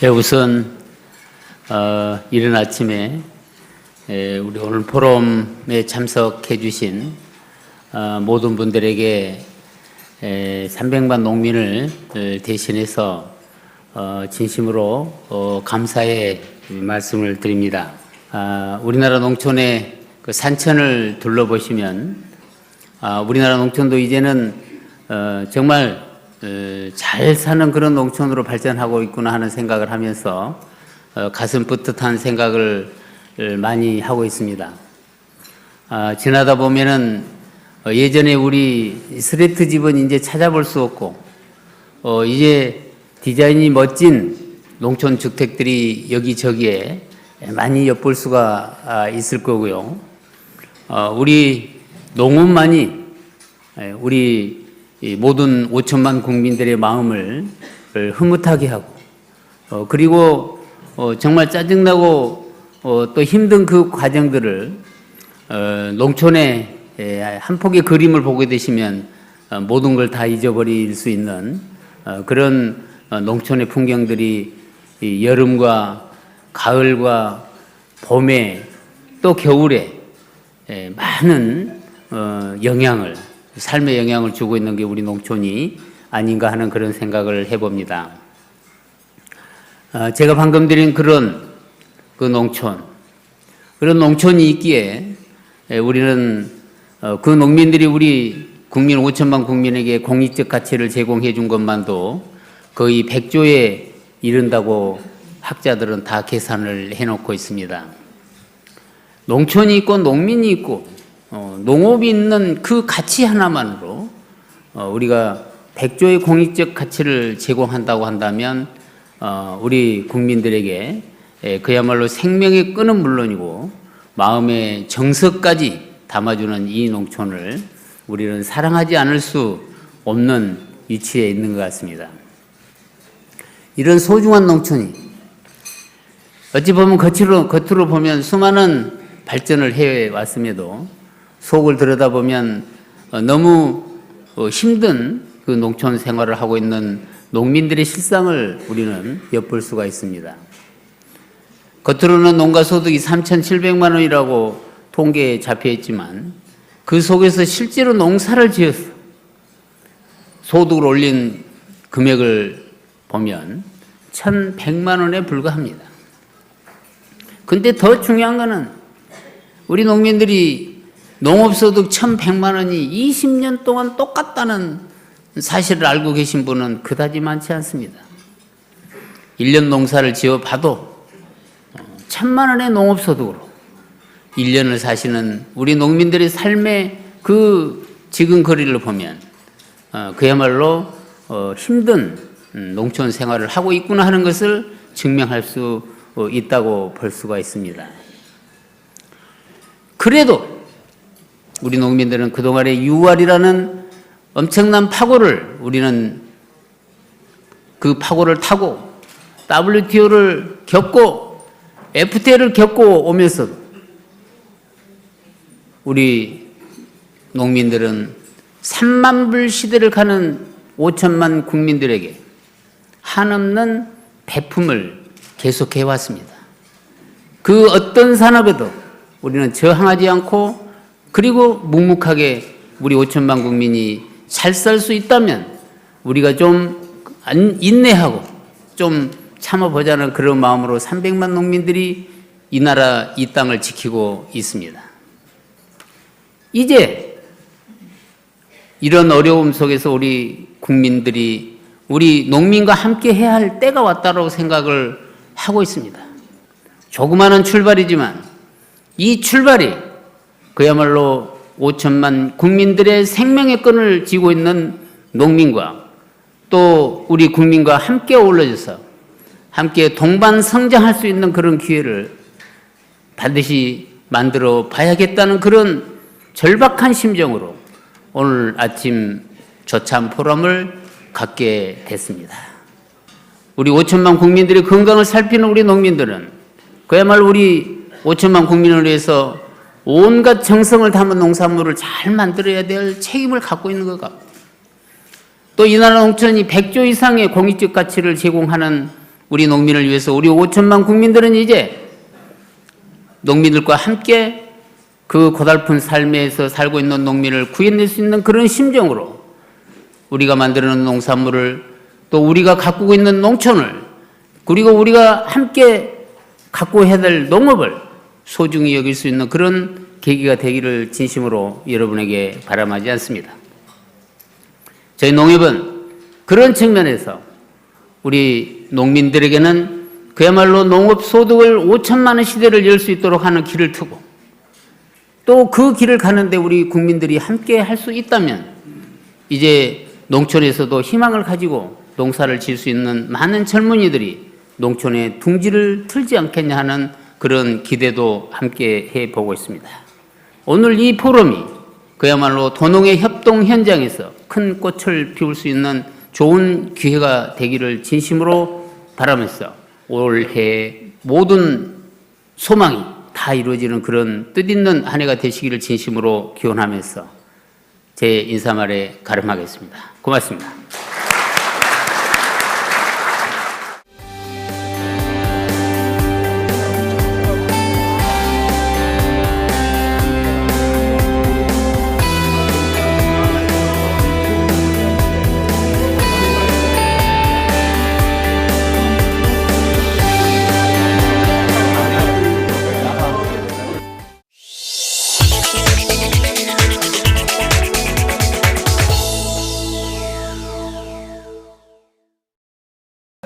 네, 우선 이른 아침에 우리 오늘 포럼에 참석해 주신 모든 분들에게 300만 농민을 대신해서 진심으로 감사의 말씀을 드립니다. 우리나라 농촌의 그 산천을 둘러보시면 우리나라 농촌도 이제는 정말 잘 사는 그런 농촌으로 발전하고 있구나 하는 생각을 하면서 가슴 뿌듯한 생각을 많이 하고 있습니다. 지나다 보면은 예전에 우리 스레트 집은 이제 찾아볼 수 없고 이제 디자인이 멋진 농촌 주택들이 여기저기에 많이 엿볼 수가 있을 거고요. 우리 농업만이 우리 모든 5천만 국민들의 마음을 흐뭇하게 하고 그리고 정말 짜증나고 또 힘든 그 과정들을 농촌의 한 폭의 그림을 보게 되시면 모든 걸 다 잊어버릴 수 있는 그런 농촌의 풍경들이 여름과 가을과 봄에 또 겨울에 많은 영향을 삶의 영향을 주고 있는 게 우리 농촌이 아닌가 하는 그런 생각을 해봅니다. 제가 방금 드린 그런 그런 농촌이 있기에 우리는 그 농민들이 우리 국민 5천만 국민에게 공익적 가치를 제공해 준 것만도 거의 100조에 이른다고 학자들은 다 계산을 해놓고 있습니다. 농촌이 있고 농민이 있고 농업이 있는 그 가치 하나만으로 우리가 100조의 공익적 가치를 제공한다고 한다면 우리 국민들에게 그야말로 생명의 끈은 물론이고 마음의 정서까지 담아주는 이 농촌을 우리는 사랑하지 않을 수 없는 위치에 있는 것 같습니다. 이런 소중한 농촌이 어찌 보면 겉으로 보면 수많은 발전을 해왔음에도 속을 들여다보면 너무 힘든 그 농촌 생활을 하고 있는 농민들의 실상을 우리는 엿볼 수가 있습니다. 겉으로는 농가 소득이 3,700만 원이라고 통계에 잡혀 있지만 그 속에서 실제로 농사를 지어서 소득을 올린 금액을 보면 1,100만 원에 불과합니다. 근데 더 중요한 거는 우리 농민들이 농업소득 1,100만 원이 20년 동안 똑같다는 사실을 알고 계신 분은 그다지 많지 않습니다. 1년 농사를 지어봐도 1,000만 원의 농업소득으로 1년을 사시는 우리 농민들의 삶의 그 지금 거리를 보면 그야말로 힘든 농촌 생활을 하고 있구나 하는 것을 증명할 수 있다고 볼 수가 있습니다. 그래도 우리 농민들은 그동안의 UR이라는 엄청난 파고를 우리는 그 파고를 타고 WTO를 겪고 FTA를 겪고 오면서 우리 농민들은 3만 불 시대를 가는 5천만 국민들에게 한없는 배품을 계속해 왔습니다. 그 어떤 산업에도 우리는 저항하지 않고 그리고 묵묵하게 우리 5천만 국민이 잘 살 수 있다면 우리가 좀 인내하고 좀 참아보자는 그런 마음으로 300만 농민들이 이 나라 이 땅을 지키고 있습니다. 이제 이런 어려움 속에서 우리 국민들이 우리 농민과 함께 해야 할 때가 왔다고 생각을 하고 있습니다. 조그마한 출발이지만 이 출발이 그야말로 5천만 국민들의 생명의 끈을 쥐고 있는 농민과 또 우리 국민과 함께 어우러져서 함께 동반 성장할 수 있는 그런 기회를 반드시 만들어 봐야겠다는 그런 절박한 심정으로 오늘 아침 조참 포럼을 갖게 됐습니다. 우리 5천만 국민들의 건강을 살피는 우리 농민들은 그야말로 우리 5천만 국민을 위해서 온갖 정성을 담은 농산물을 잘 만들어야 될 책임을 갖고 있는 것 같고 또 이 나라 농촌이 100조 이상의 공익적 가치를 제공하는 우리 농민을 위해서 우리 5천만 국민들은 이제 농민들과 함께 그 고달픈 삶에서 살고 있는 농민을 구해낼 수 있는 그런 심정으로 우리가 만드는 농산물을 또 우리가 가꾸고 있는 농촌을 그리고 우리가 함께 가꾸어야 될 농업을 소중히 여길 수 있는 그런 계기가 되기를 진심으로 여러분에게 바람하지 않습니다. 저희 농협은 그런 측면에서 우리 농민들에게는 그야말로 농업 소득을 5천만 원 시대를 열 수 있도록 하는 길을 트고 또 그 길을 가는데 우리 국민들이 함께 할 수 있다면 이제 농촌에서도 희망을 가지고 농사를 지을 수 있는 많은 젊은이들이 농촌에 둥지를 틀지 않겠냐 하는 그런 기대도 함께 해보고 있습니다. 오늘 이 포럼이 그야말로 도농의 협동 현장에서 큰 꽃을 피울 수 있는 좋은 기회가 되기를 진심으로 바라면서 올해 모든 소망이 다 이루어지는 그런 뜻있는 한 해가 되시기를 진심으로 기원하면서 제 인사말에 가름하겠습니다. 고맙습니다.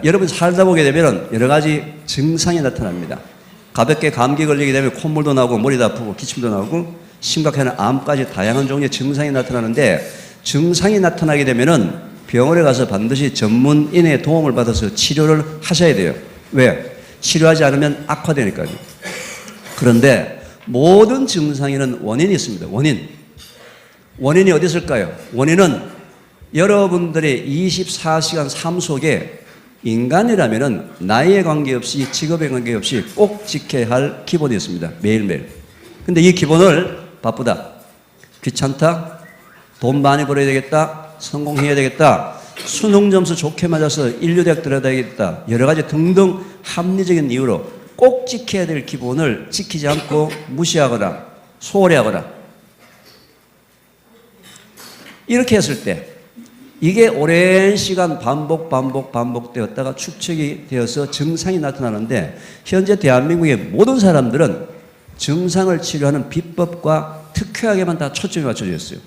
여러분 살다 보게 되면 여러 가지 증상이 나타납니다. 가볍게 감기 걸리게 되면 콧물도 나고 머리도 아프고 기침도 나고 심각한 암까지 다양한 종류의 증상이 나타나는데 증상이 나타나게 되면은 병원에 가서 반드시 전문인의 도움을 받아서 치료를 하셔야 돼요. 왜? 치료하지 않으면 악화되니까요. 그런데 모든 증상에는 원인이 있습니다. 원인이 어디 있을까요? 원인은 여러분들의 24시간 삶 속에 인간이라면은 나이에 관계없이 직업에 관계없이 꼭 지켜야 할 기본이 있습니다. 매일매일. 근데 이 기본을 바쁘다, 귀찮다, 돈 많이 벌어야 되겠다, 성공해야 되겠다, 수능 점수 좋게 맞아서 인류대학 들어야 되겠다, 여러 가지 등등 합리적인 이유로 꼭 지켜야 될 기본을 지키지 않고 무시하거나 소홀히 하거나 이렇게 했을 때 이게 오랜 시간 반복되었다가 축적이 되어서 증상이 나타나는데 현재 대한민국의 모든 사람들은 증상을 치료하는 비법과 특효약에만 다 초점이 맞춰져 있어요.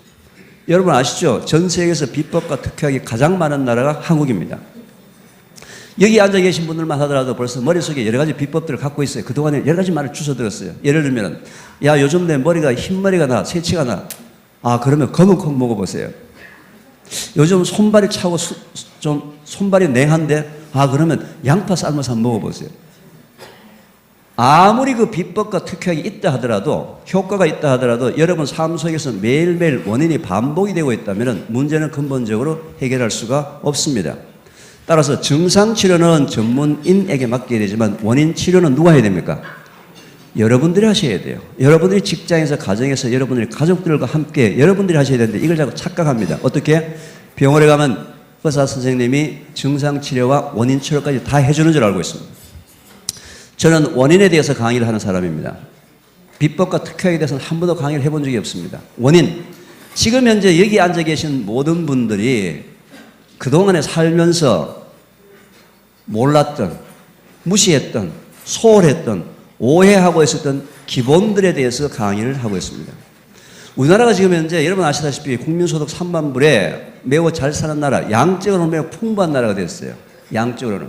여러분 아시죠? 전 세계에서 비법과 특효약이 가장 많은 나라가 한국입니다. 여기 앉아 계신 분들만 하더라도 벌써 머릿속에 여러 가지 비법들을 갖고 있어요. 그동안에 여러 가지 말을 주워 들었어요. 예를 들면 야 요즘 내 머리가 흰머리가 나, 새치가 나. 아 그러면 검은콩 먹어보세요. 요즘 손발이 차고 좀 손발이 냉한데 아 그러면 양파 삶아서 한번 먹어보세요. 아무리 그 비법과 특효약이 있다 하더라도 효과가 있다 하더라도 여러분 삶 속에서 매일매일 원인이 반복이 되고 있다면 문제는 근본적으로 해결할 수가 없습니다. 따라서 증상 치료는 전문인에게 맡겨야 되지만 원인 치료는 누가 해야 됩니까? 여러분들이 하셔야 돼요. 여러분들이 직장에서 가정에서 여러분들이 가족들과 함께 여러분들이 하셔야 되는데 이걸 자꾸 착각합니다. 어떻게? 병원에 가면 의사 선생님이 증상 치료와 원인 치료까지 다 해주는 줄 알고 있습니다. 저는 원인에 대해서 강의를 하는 사람입니다. 비법과 특효약에 대해서는 한 번도 강의를 해본 적이 없습니다. 원인. 지금 현재 여기 앉아 계신 모든 분들이 그동안에 살면서 몰랐던, 무시했던, 소홀했던, 오해하고 있었던 기본들에 대해서 강의를 하고 있습니다. 우리나라가 지금 현재 여러분 아시다시피 국민소득 3만 불에 매우 잘 사는 나라, 양적으로는 매우 풍부한 나라가 됐어요. 양적으로는.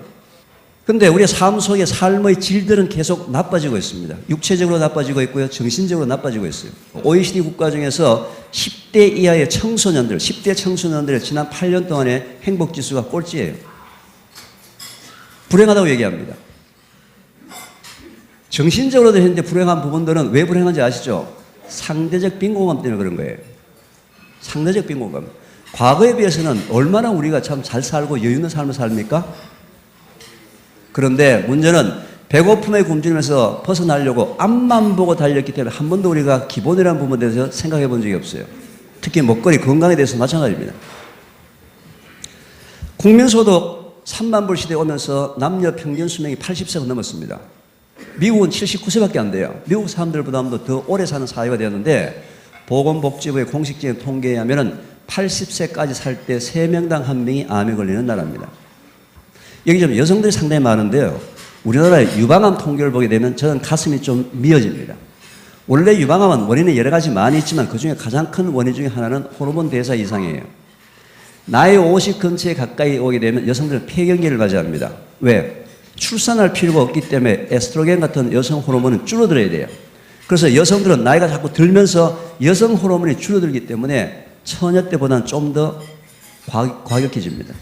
근데 우리의 삶 속의 삶의 질들은 계속 나빠지고 있습니다. 육체적으로 나빠지고 있고요. 정신적으로 나빠지고 있어요. OECD 국가 중에서 10대 이하의 청소년들, 10대 청소년들의 지난 8년 동안의 행복지수가 꼴찌예요. 불행하다고 얘기합니다. 정신적으로도 현재 불행한 부분들은 왜 불행한지 아시죠? 상대적 빈곤감 때문에 그런 거예요. 상대적 빈곤감. 과거에 비해서는 얼마나 우리가 참 잘 살고 여유 있는 삶을 삽니까? 그런데 문제는 배고픔에 굶주리면서 벗어나려고 앞만 보고 달렸기 때문에 한 번도 우리가 기본이라는 부분에 대해서 생각해 본 적이 없어요. 특히 먹거리, 건강에 대해서 마찬가지입니다. 국민소득 3만 불 시대에 오면서 남녀 평균 수명이 80세가 넘었습니다. 미국은 79세밖에 안 돼요. 미국 사람들보다도 더 오래 사는 사회가 되었는데 보건복지부의 공식적인 통계에 하면은 80세까지 살 때 3명당 1명이 암에 걸리는 나라입니다. 여기 좀 여성들이 상당히 많은데요. 우리나라의 유방암 통계를 보게 되면 저는 가슴이 좀 미어집니다. 원래 유방암은 원인이 여러 가지 많이 있지만 그중에 가장 큰 원인 중에 하나는 호르몬 대사 이상이에요. 나이 50 근처에 가까이 오게 되면 여성들은 폐경기를 맞이합니다. 왜? 출산할 필요가 없기 때문에 에스트로겐 같은 여성 호르몬은 줄어들어야 돼요. 그래서 여성들은 나이가 자꾸 들면서 여성 호르몬이 줄어들기 때문에 처녀 때보다는 좀 더 과격해집니다.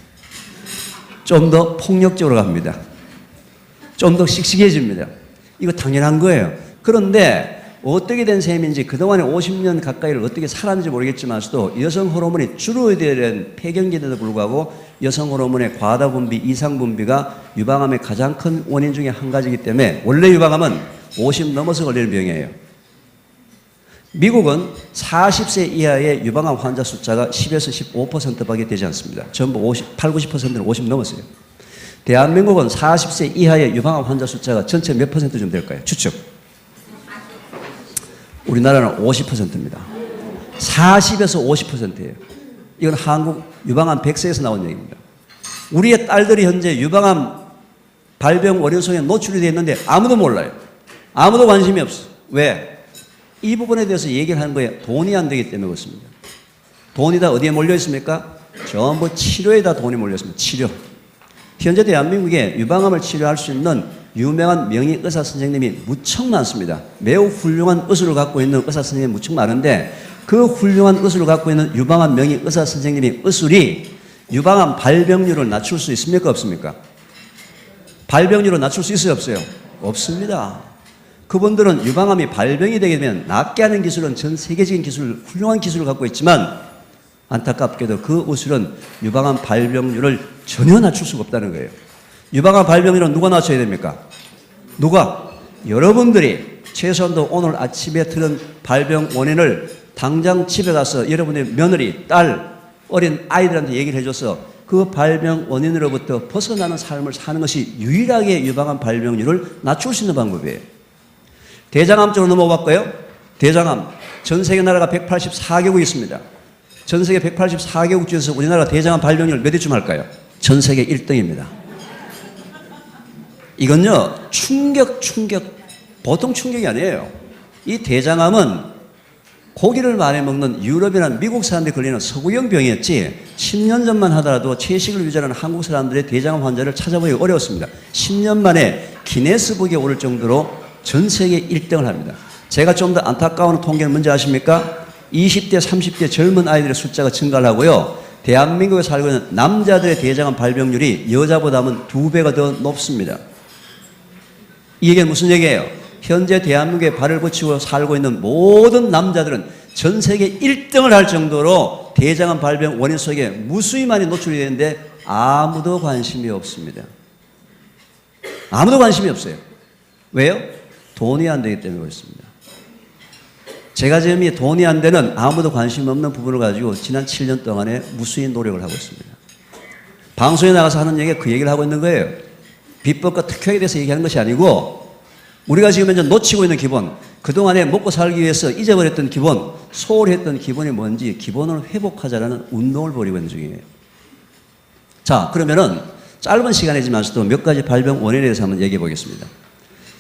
좀 더 폭력적으로 갑니다. 좀 더 씩씩해집니다. 이거 당연한 거예요. 그런데 어떻게 된 셈인지 그동안에 50년 가까이를 어떻게 살았는지 모르겠지만서도 여성 호르몬이 줄어야 되는 폐경기에도 불구하고 여성 호르몬의 과다 분비, 이상 분비가 유방암의 가장 큰 원인 중에 한 가지이기 때문에 원래 유방암은 50 넘어서 걸리는 병이에요. 미국은 40세 이하의 유방암 환자 숫자가 10에서 15%밖에 되지 않습니다. 전부 8, 90%는 50 넘었어요. 대한민국은 40세 이하의 유방암 환자 숫자가 전체 몇 퍼센트쯤 될까요? 추측. 우리나라는 50%입니다. 40에서 50%예요. 이건 한국 유방암 100세에서 나온 얘기입니다. 우리의 딸들이 현재 유방암 발병 원인 속에 노출이 되어 있는데 아무도 몰라요. 아무도 관심이 없어. 왜? 이 부분에 대해서 얘기를 하는 거에 돈이 안 되기 때문에 그렇습니다. 돈이 다 어디에 몰려 있습니까? 전부 치료에 다 돈이 몰려 있습니다. 치료. 현재 대한민국에 유방암을 치료할 수 있는 유명한 명의 의사 선생님이 무척 많습니다. 매우 훌륭한 의술을 갖고 있는 의사 선생님이 무척 많은데 그 훌륭한 의술을 갖고 있는 유방암 명의 의사 선생님의 의술이 유방암 발병률을 낮출 수 있습니까? 없습니까? 발병률을 낮출 수 있어요? 없어요? 없습니다. 그분들은 유방암이 발병이 되게 되면 낫게 하는 기술은 전 세계적인 기술, 훌륭한 기술을 갖고 있지만 안타깝게도 그 의술은 유방암 발병률을 전혀 낮출 수가 없다는 거예요. 유방암 발병률은 누가 낮춰야 됩니까? 누가? 여러분들이 최소한도 오늘 아침에 들은 발병 원인을 당장 집에 가서 여러분의 며느리, 딸, 어린 아이들한테 얘기를 해줘서 그 발병 원인으로부터 벗어나는 삶을 사는 것이 유일하게 유방암 발병률을 낮출 수 있는 방법이에요. 대장암 쪽으로 넘어갈까요? 대장암. 전 세계 나라가 184개국 있습니다. 전 세계 184개국 중에서 우리나라 대장암 발병률 몇 위쯤 할까요? 전 세계 1등입니다. 이건요, 충격. 보통 충격이 아니에요. 이 대장암은 고기를 많이 먹는 유럽이나 미국 사람들이 걸리는 서구형 병이었지 10년 전만 하더라도 채식을 유지하는 한국 사람들의 대장암 환자를 찾아보기 어려웠습니다. 10년 만에 기네스북에 오를 정도로 전 세계 1등을 합니다. 제가 좀 더 안타까운 통계는 뭔지 아십니까? 20대, 30대 젊은 아이들의 숫자가 증가를 하고요. 대한민국에 살고 있는 남자들의 대장암 발병률이 여자보다는 2배가 더 높습니다. 이 얘기는 무슨 얘기예요? 현재 대한민국에 발을 붙이고 살고 있는 모든 남자들은 전 세계 1등을 할 정도로 대장암 발병 원인 속에 무수히 많이 노출이 되는데 아무도 관심이 없습니다. 아무도 관심이 없어요. 왜요? 돈이 안 되기 때문에 그렇습니다. 제가 지금 이 돈이 안 되는 아무도 관심 없는 부분을 가지고 지난 7년 동안에 무수히 노력을 하고 있습니다. 방송에 나가서 하는 얘기가 그 얘기를 하고 있는 거예요. 비법과 특효에 대해서 얘기하는 것이 아니고 우리가 지금 현재 놓치고 있는 기본, 그동안에 먹고 살기 위해서 잊어버렸던 기본, 소홀히 했던 기본이 뭔지 기본을 회복하자라는 운동을 벌이고 있는 중이에요. 자, 그러면은 짧은 시간이지만서도 몇 가지 발병 원인에 대해서 한번 얘기해 보겠습니다.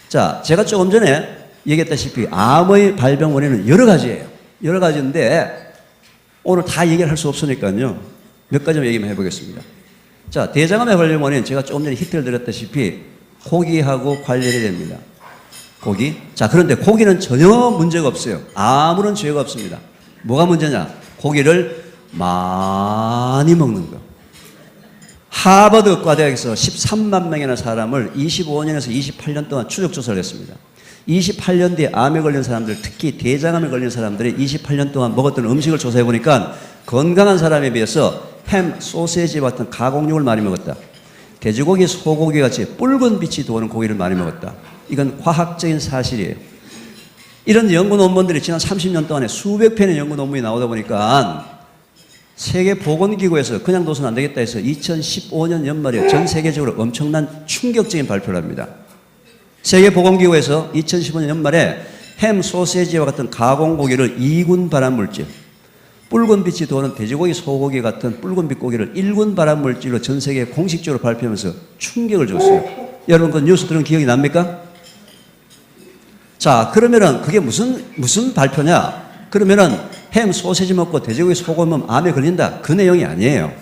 자, 제가 조금 전에 얘기했다시피 암의 발병 원인은 여러 가지예요. 여러 가지인데 오늘 다 얘기를 할 수 없으니까요. 몇 가지만 얘기만 해보겠습니다. 자, 대장암의 발병 원인 제가 조금 전에 힌트를 드렸다시피 고기하고 관련이 됩니다. 고기. 자, 그런데 고기는 전혀 문제가 없어요. 아무런 죄가 없습니다. 뭐가 문제냐? 고기를 많이 먹는 거. 하버드 의과대학에서 13만 명이나 사람을 25년에서 28년 동안 추적 조사를 했습니다. 28년 뒤에 암에 걸린 사람들, 특히 대장암에 걸린 사람들이 28년 동안 먹었던 음식을 조사해 보니까 건강한 사람에 비해서 햄, 소세지 같은 가공육을 많이 먹었다. 돼지고기, 소고기 같이 붉은 빛이 도는 고기를 많이 먹었다. 이건 과학적인 사실이에요. 이런 연구 논문들이 지난 30년 동안에 수백 편의 연구 논문이 나오다 보니까 세계보건기구에서 그냥 둬서는 안 되겠다 해서 2015년 연말에 전 세계적으로 엄청난 충격적인 발표를 합니다. 세계보건기구에서 2015년 연말에 햄, 소세지와 같은 가공고기를 2군 발암물질, 붉은빛이 도는 돼지고기, 소고기 같은 붉은빛 고기를 1군 발암물질로 전 세계에 공식적으로 발표하면서 충격을 줬어요. 여러분 그 뉴스 들은 기억이 납니까? 자, 그러면은 그게 무슨 발표냐? 그러면은 햄, 소세지 먹고 돼지고기, 소고기 먹으면 암에 걸린다. 그 내용이 아니에요.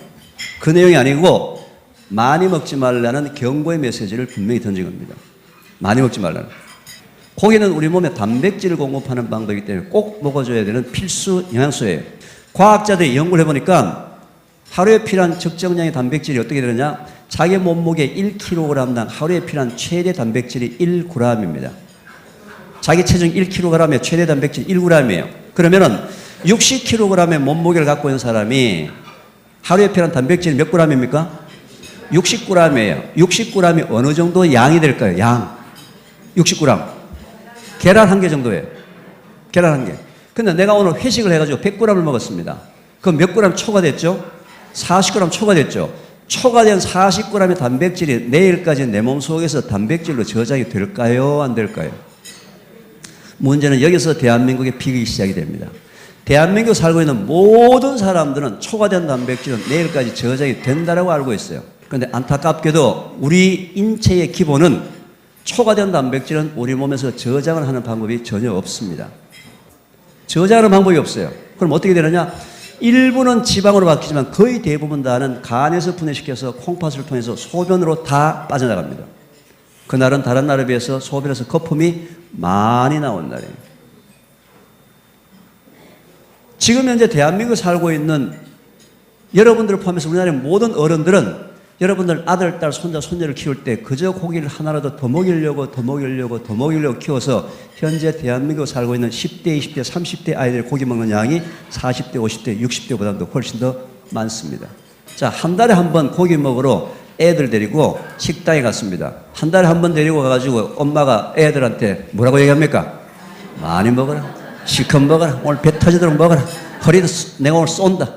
그 내용이 아니고 많이 먹지 말라는 경고의 메시지를 분명히 던진 겁니다. 많이 먹지 말라는. 고기는 우리 몸에 단백질을 공급하는 방법이기 때문에 꼭 먹어줘야 되는 필수 영양소예요. 과학자들이 연구를 해보니까 하루에 필요한 적정량의 단백질이 어떻게 되느냐? 자기 몸무게 1kg당 하루에 필요한 최대 단백질이 1g입니다. 자기 체중 1kg에 최대 단백질 1g이에요. 그러면은 60kg의 몸무게를 갖고 있는 사람이 하루에 필요한 단백질이 몇 g입니까? 60g이에요. 60g이 어느 정도 양이 될까요? 양. 60g. 계란 한 개 정도예요. 계란 한 개. 근데 내가 오늘 회식을 해가지고 100g을 먹었습니다. 그럼 몇 g 초과됐죠? 40g 초과됐죠? 초과된 40g의 단백질이 내일까지 내 몸속에서 단백질로 저장이 될까요? 안 될까요? 문제는 여기서 대한민국의 비극이 시작이 됩니다. 대한민국 살고 있는 모든 사람들은 초과된 단백질은 내일까지 저장이 된다고 알고 있어요. 그런데 안타깝게도 우리 인체의 기본은 초과된 단백질은 우리 몸에서 저장을 하는 방법이 전혀 없습니다. 저장하는 방법이 없어요. 그럼 어떻게 되느냐? 일부는 지방으로 바뀌지만 거의 대부분 다는 간에서 분해시켜서 콩팥을 통해서 소변으로 다 빠져나갑니다. 그날은 다른 날에 비해서 소변에서 거품이 많이 나온 날이에요. 지금 현재 대한민국에 살고 있는 여러분들을 포함해서 우리나라의 모든 어른들은 여러분들 아들, 딸, 손자, 손녀를 키울 때 그저 고기를 하나라도 더 먹이려고 키워서 현재 대한민국에 살고 있는 10대, 20대, 30대 아이들 고기 먹는 양이 40대, 50대, 60대보다도 훨씬 더 많습니다. 자, 한 달에 한 번 고기 먹으러 애들 데리고 식당에 갔습니다. 한 달에 한 번 데리고 가가지고 엄마가 애들한테 뭐라고 얘기합니까? 많이 먹어라. 실컷 먹어라. 오늘 배 터지도록 먹어라. 허리도 내가 오늘 쏜다.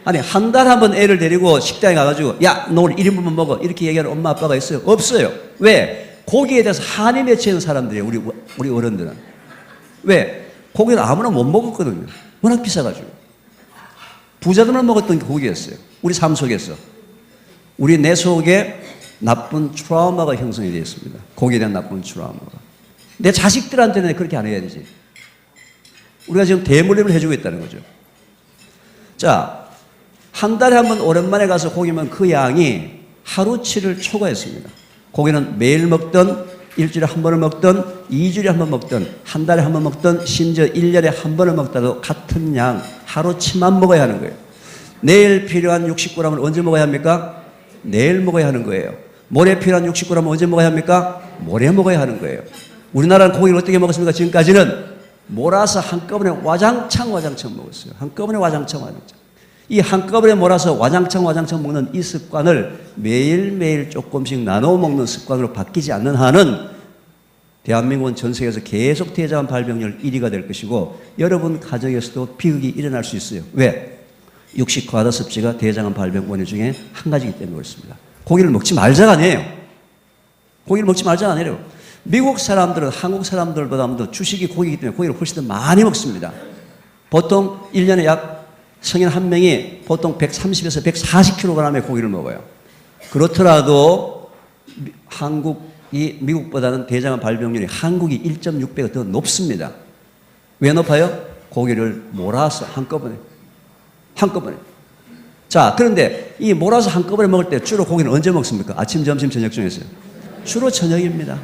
아니, 한 달에 한 번 애를 데리고 식당에 가가지고 야, 너 오늘 1인분만 먹어. 이렇게 얘기하는 엄마 아빠가 있어요? 없어요. 왜? 고기에 대해서 한이 맺히는 사람들이에요. 우리 어른들은. 왜? 고기는 아무나 못 먹었거든요. 워낙 비싸가지고. 부자들만 먹었던 게 고기였어요. 우리 삶 속에서. 우리 내 속에 나쁜 트라우마가 형성이 되어 있습니다. 고기에 대한 나쁜 트라우마가. 내 자식들한테는 그렇게 안 해야지. 우리가 지금 대물림을 해주고 있다는 거죠. 자, 한 달에 한 번 오랜만에 가서 고기 먹으면 그 양이 하루치를 초과했습니다. 고기는 매일 먹던, 일주일에 한 번을 먹던, 2주일에 한 번 먹던, 한 달에 한 번 먹던, 심지어 1년에 한 번을 먹다도 같은 양 하루치만 먹어야 하는 거예요. 내일 필요한 60g을 언제 먹어야 합니까? 내일 먹어야 하는 거예요. 모레 필요한 60g은 언제 먹어야 합니까? 모레 먹어야 하는 거예요. 우리나라는 고기를 어떻게 먹었습니까? 지금까지는 몰아서 한꺼번에 와장창 먹었어요. 한꺼번에 와장창. 이 한꺼번에 몰아서 와장창 먹는 이 습관을 매일매일 조금씩 나눠 먹는 습관으로 바뀌지 않는 한은 대한민국은 전 세계에서 계속 대장암 발병률 1위가 될 것이고 여러분 가정에서도 비극이 일어날 수 있어요. 왜? 육식 과다 섭취가 대장암 발병 원인 중에 한 가지이기 때문에 그렇습니다. 고기를 먹지 말자가 아니에요. 고기를 먹지 말자가 아니에요. 미국 사람들은 한국 사람들보다 주식이 고기이기 때문에 고기를 훨씬 더 많이 먹습니다. 보통 1년에 약 성인 한 명이 보통 130에서 140kg의 고기를 먹어요. 그렇더라도 한국이 미국보다는 대장암 발병률이 한국이 1.6배가 더 높습니다. 왜 높아요? 고기를 몰아서 한꺼번에. 자, 그런데 이 몰아서 한꺼번에 먹을 때 주로 고기는 언제 먹습니까? 아침, 점심, 저녁 중에서요. 주로 저녁입니다.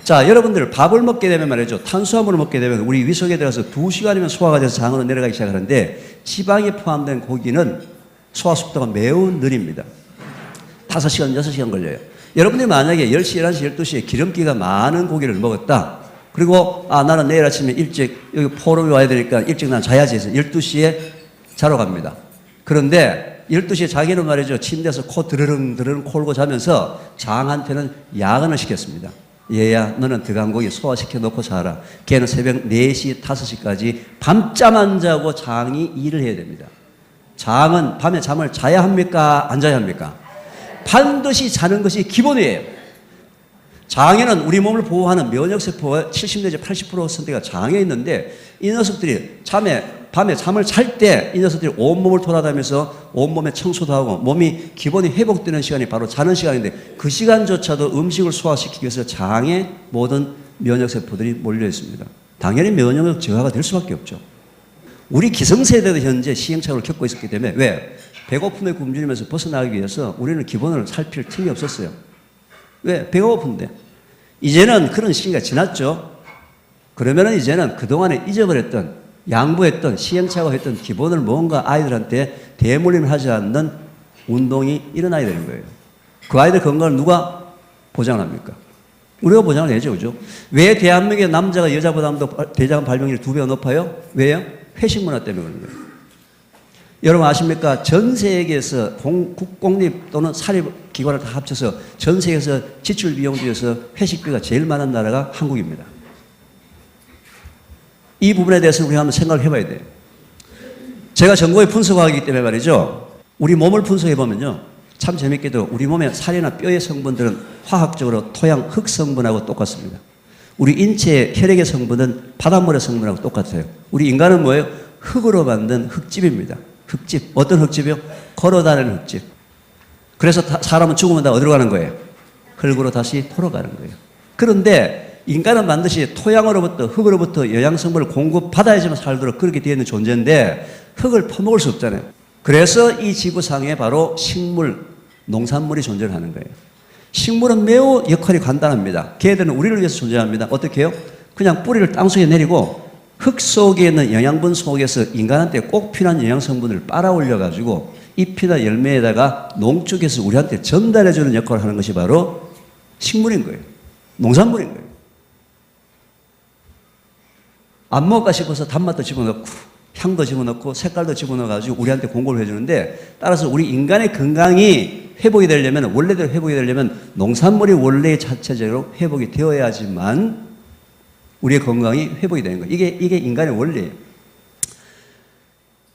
자, 여러분들 밥을 먹게 되면 말이죠. 탄수화물을 먹게 되면 우리 위 속에 들어가서 2시간이면 소화가 돼서 장으로 내려가기 시작하는데 지방이 포함된 고기는 소화 속도가 매우 느립니다. 5시간, 6시간 걸려요. 여러분들이 만약에 10시, 11시, 12시에 기름기가 많은 고기를 먹었다. 그리고 나는 내일 아침에 일찍 여기 포럼에 와야 되니까 일찍 난 자야지 해서 12시에 자러 갑니다. 그런데 12시에 자기는 말이죠. 침대에서 코 드르릉 콜고 자면서 장한테는 야근을 시켰습니다. 얘야 너는 들어간 고기 소화시켜 놓고 자라. 걔는 새벽 4시, 5시까지 밤잠 안 자고 장이 일을 해야 됩니다. 장은 밤에 잠을 자야 합니까? 안 자야 합니까? 반드시 자는 것이 기본이에요. 장에는 우리 몸을 보호하는 면역세포가 70 내지 80%가 장에 있는데 이 녀석들이 밤에 잠을 잘 때 이 녀석들이 온몸을 돌아다니면서 온몸에 청소도 하고 몸이 기본이 회복되는 시간이 바로 자는 시간인데 그 시간조차도 음식을 소화시키기 위해서 장에 모든 면역세포들이 몰려 있습니다. 당연히 면역력 저하가 될 수밖에 없죠. 우리 기성세대도 현재 시행착오를 겪고 있었기 때문에 왜? 배고픔에 굶주리면서 벗어나기 위해서 우리는 기본을 살필 틈이 없었어요. 왜? 배가 고픈데. 이제는 그런 시기가 지났죠. 그러면은 이제는 그동안에 잊어버렸던, 양보했던, 시행착오했던 기본을 뭔가 아이들한테 대물림을 하지 않는 운동이 일어나야 되는 거예요. 그 아이들 건강을 누가 보장을 합니까? 우리가 보장을 해야죠, 그죠? 왜 대한민국의 남자가 여자보다도 대장 발병률이 2배가 높아요? 왜요? 회식 문화 때문에 그런 거예요. 여러분 아십니까? 전 세계에서 국공립 또는 사립기관을 다 합쳐서 전 세계에서 지출 비용 중에서 회식비가 제일 많은 나라가 한국입니다. 이 부분에 대해서 우리가 한번 생각을 해봐야 돼요. 제가 전공에 분석학이기 때문에 말이죠. 우리 몸을 분석해보면요. 참 재밌게도 우리 몸의 살이나 뼈의 성분들은 화학적으로 토양, 흙 성분하고 똑같습니다. 우리 인체의 혈액의 성분은 바닷물의 성분하고 똑같아요. 우리 인간은 뭐예요? 흙으로 만든 흙집입니다. 흙집. 어떤 흙집이요? 걸어다니는 흙집. 그래서 사람은 죽으면 다 어디로 가는 거예요? 흙으로 다시 돌아가는 거예요. 그런데 인간은 반드시 토양으로부터 흙으로부터 영양성분을 공급받아야지만 살도록 그렇게 되어 있는 존재인데 흙을 퍼먹을 수 없잖아요. 그래서 이 지구상에 바로 식물, 농산물이 존재를 하는 거예요. 식물은 매우 역할이 간단합니다. 걔들은 우리를 위해서 존재합니다. 어떻게 해요? 그냥 뿌리를 땅속에 내리고 흙 속에 있는 영양분 속에서 인간한테 꼭 필요한 영양성분을 빨아올려가지고 잎이나 열매에다가 농축해서 우리한테 전달해주는 역할을 하는 것이 바로 식물인 거예요. 농산물인 거예요. 안 먹을까 싶어서 단맛도 집어넣고 향도 집어넣고 색깔도 집어넣어가지고 우리한테 공급을 해주는데 따라서 우리 인간의 건강이 회복이 되려면 원래대로 회복이 되려면 농산물이 원래 자체적으로 회복이 되어야지만 우리의 건강이 회복이 되는 거예요. 이게 인간의 원리예요.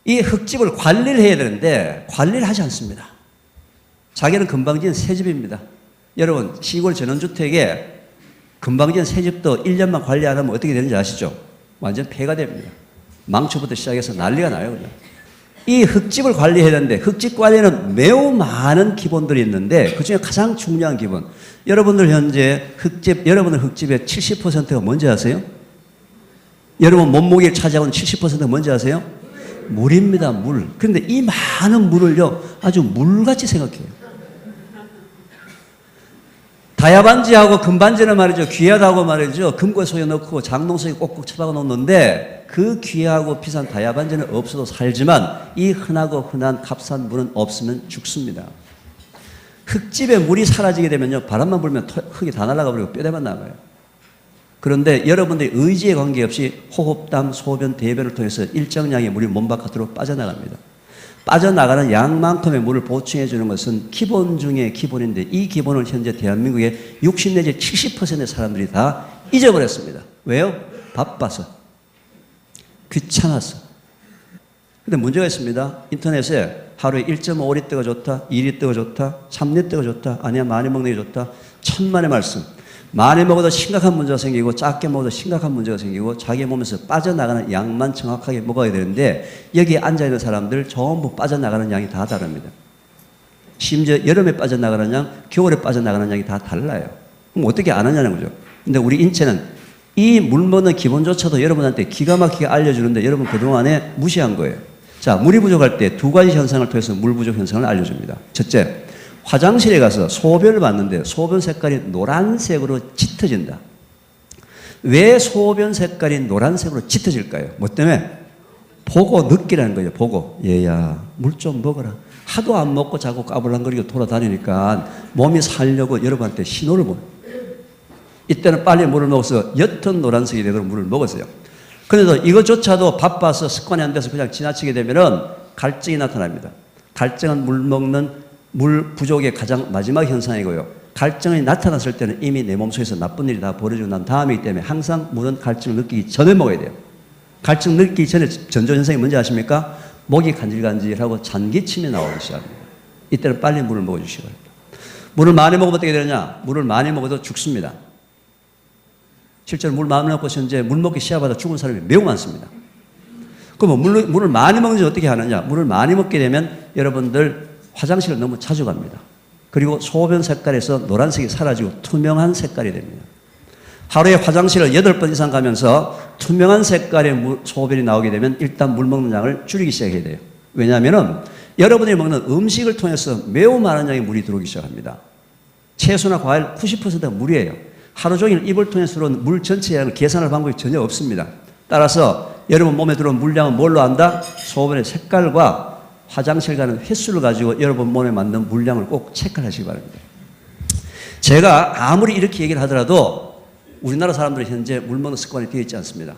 이 흙집을 관리를 해야 되는데 관리를 하지 않습니다. 자기는 금방진 새집입니다. 여러분 시골 전원주택에 금방진 새집도 1년만 관리 안 하면 어떻게 되는지 아시죠? 완전 폐가 됩니다. 망초부터 시작해서 난리가 나요. 그냥. 이 흙집을 관리해야 되는데 흙집 관리는 매우 많은 기본들이 있는데 그중에 가장 중요한 기본. 여러분들 현재 여러분들 흙집의 70%가 뭔지 아세요? 여러분 몸무게를 차지하고 있는 70%가 뭔지 아세요? 물입니다. 물. 그런데 이 많은 물을요 아주 물같이 생각해요. 다야반지하고 금반지는 말이죠. 귀하다고 말이죠. 금고 속에 넣고 장롱 속에 꼭꼭 쳐박아 놓는데 그 귀하고 비싼 다야반지는 없어도 살지만 이 흔하고 흔한 값싼 물은 없으면 죽습니다. 흙집에 물이 사라지게 되면요. 바람만 불면 흙이 다 날아가 버리고 뼈대만 남아요. 그런데 여러분들의 의지에 관계없이 호흡담, 소변, 대변을 통해서 일정량의 물이 몸 바깥으로 빠져나갑니다. 빠져나가는 양만큼의 물을 보충해 주는 것은 기본 중에 기본인데 이 기본을 현재 대한민국의 60 내지 70%의 사람들이 다 잊어버렸습니다. 왜요? 바빠서. 귀찮아서. 근데 문제가 있습니다. 인터넷에 하루에 1.5리터가 좋다, 2리터가 좋다, 3리터가 좋다, 아니야 많이 먹는 게 좋다. 천만의 말씀. 많이 먹어도 심각한 문제가 생기고 작게 먹어도 심각한 문제가 생기고 자기 몸에서 빠져나가는 양만 정확하게 먹어야 되는데 여기에 앉아있는 사람들 전부 빠져나가는 양이 다 다릅니다. 심지어 여름에 빠져나가는 양, 겨울에 빠져나가는 양이 다 달라요. 그럼 어떻게 안 하냐는 거죠. 근데 우리 인체는 이 물 먹는 기본조차도 여러분한테 기가 막히게 알려주는데 여러분 그동안에 무시한 거예요. 자, 물이 부족할 때 두 가지 현상을 통해서 물 부족 현상을 알려줍니다. 첫째, 화장실에 가서 소변을 봤는데 소변 색깔이 노란색으로 짙어진다. 왜 소변 색깔이 노란색으로 짙어질까요? 뭐 때문에? 보고 느끼라는 거예요. 보고. 얘야 물 좀 먹어라. 하도 안 먹고 자꾸 까불랑거리고 돌아다니니까 몸이 살려고 여러분한테 신호를 보내요. 이때는 빨리 물을 먹어서 옅은 노란색이 되도록 물을 먹었어요. 그런데 이것조차도 바빠서 습관이 안 돼서 그냥 지나치게 되면은 갈증이 나타납니다. 갈증은 물 부족의 가장 마지막 현상이고요. 갈증이 나타났을 때는 이미 내 몸속에서 나쁜 일이 다 벌어지고 난 다음이기 때문에 항상 물은 갈증을 느끼기 전에 먹어야 돼요. 갈증 느끼기 전에 전조현상이 뭔지 아십니까? 목이 간질간질하고 잔기침이 나오기 시작합니다. 이때는 빨리 물을 먹어주시기 바랍니다. 물을 많이 먹으면 어떻게 되느냐? 물을 많이 먹어도 죽습니다. 실제로 물 많이 먹고 현재 물 먹기 시작하다 죽은 사람이 매우 많습니다. 그럼 물을 많이 먹는지 어떻게 하느냐? 물을 많이 먹게 되면 여러분들 화장실을 너무 자주 갑니다. 그리고 소변 색깔에서 노란색이 사라지고 투명한 색깔이 됩니다. 하루에 화장실을 8번 이상 가면서 투명한 색깔의 소변이 나오게 되면 일단 물 먹는 양을 줄이기 시작해야 돼요. 왜냐하면 여러분이 먹는 음식을 통해서 매우 많은 양의 물이 들어오기 시작합니다. 채소나 과일 90%가 물이에요. 하루 종일 입을 통해서 들어온 물 전체 양을 계산할 방법이 전혀 없습니다. 따라서 여러분 몸에 들어온 물량은 뭘로 안다? 소변의 색깔과 화장실 가는 횟수를 가지고 여러분 몸에 맞는 물량을 꼭 체크하시기 바랍니다. 제가 아무리 이렇게 얘기를 하더라도 우리나라 사람들이 현재 물 먹는 습관이 되어 있지 않습니다.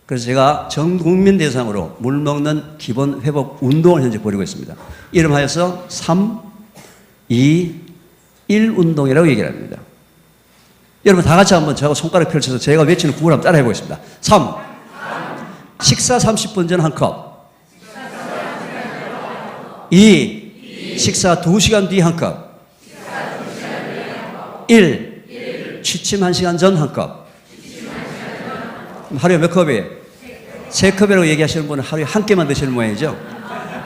그래서 제가 전 국민 대상으로 물 먹는 기본 회복 운동을 현재 벌이고 있습니다. 이름하여서 3, 2, 1 운동이라고 얘기를 합니다. 여러분 다 같이 한번 저하고 손가락 펼쳐서 제가 외치는 구호를 한번 따라해 보겠습니다. 3. 식사 30분 전 한 컵. 2. 식사 2시간 뒤 한 컵. 1. 취침 1시간 전 한 컵. 하루에 몇 컵이에요? 3컵이라고 얘기하시는 분은 하루에 한 끼만 드시는 모양이죠.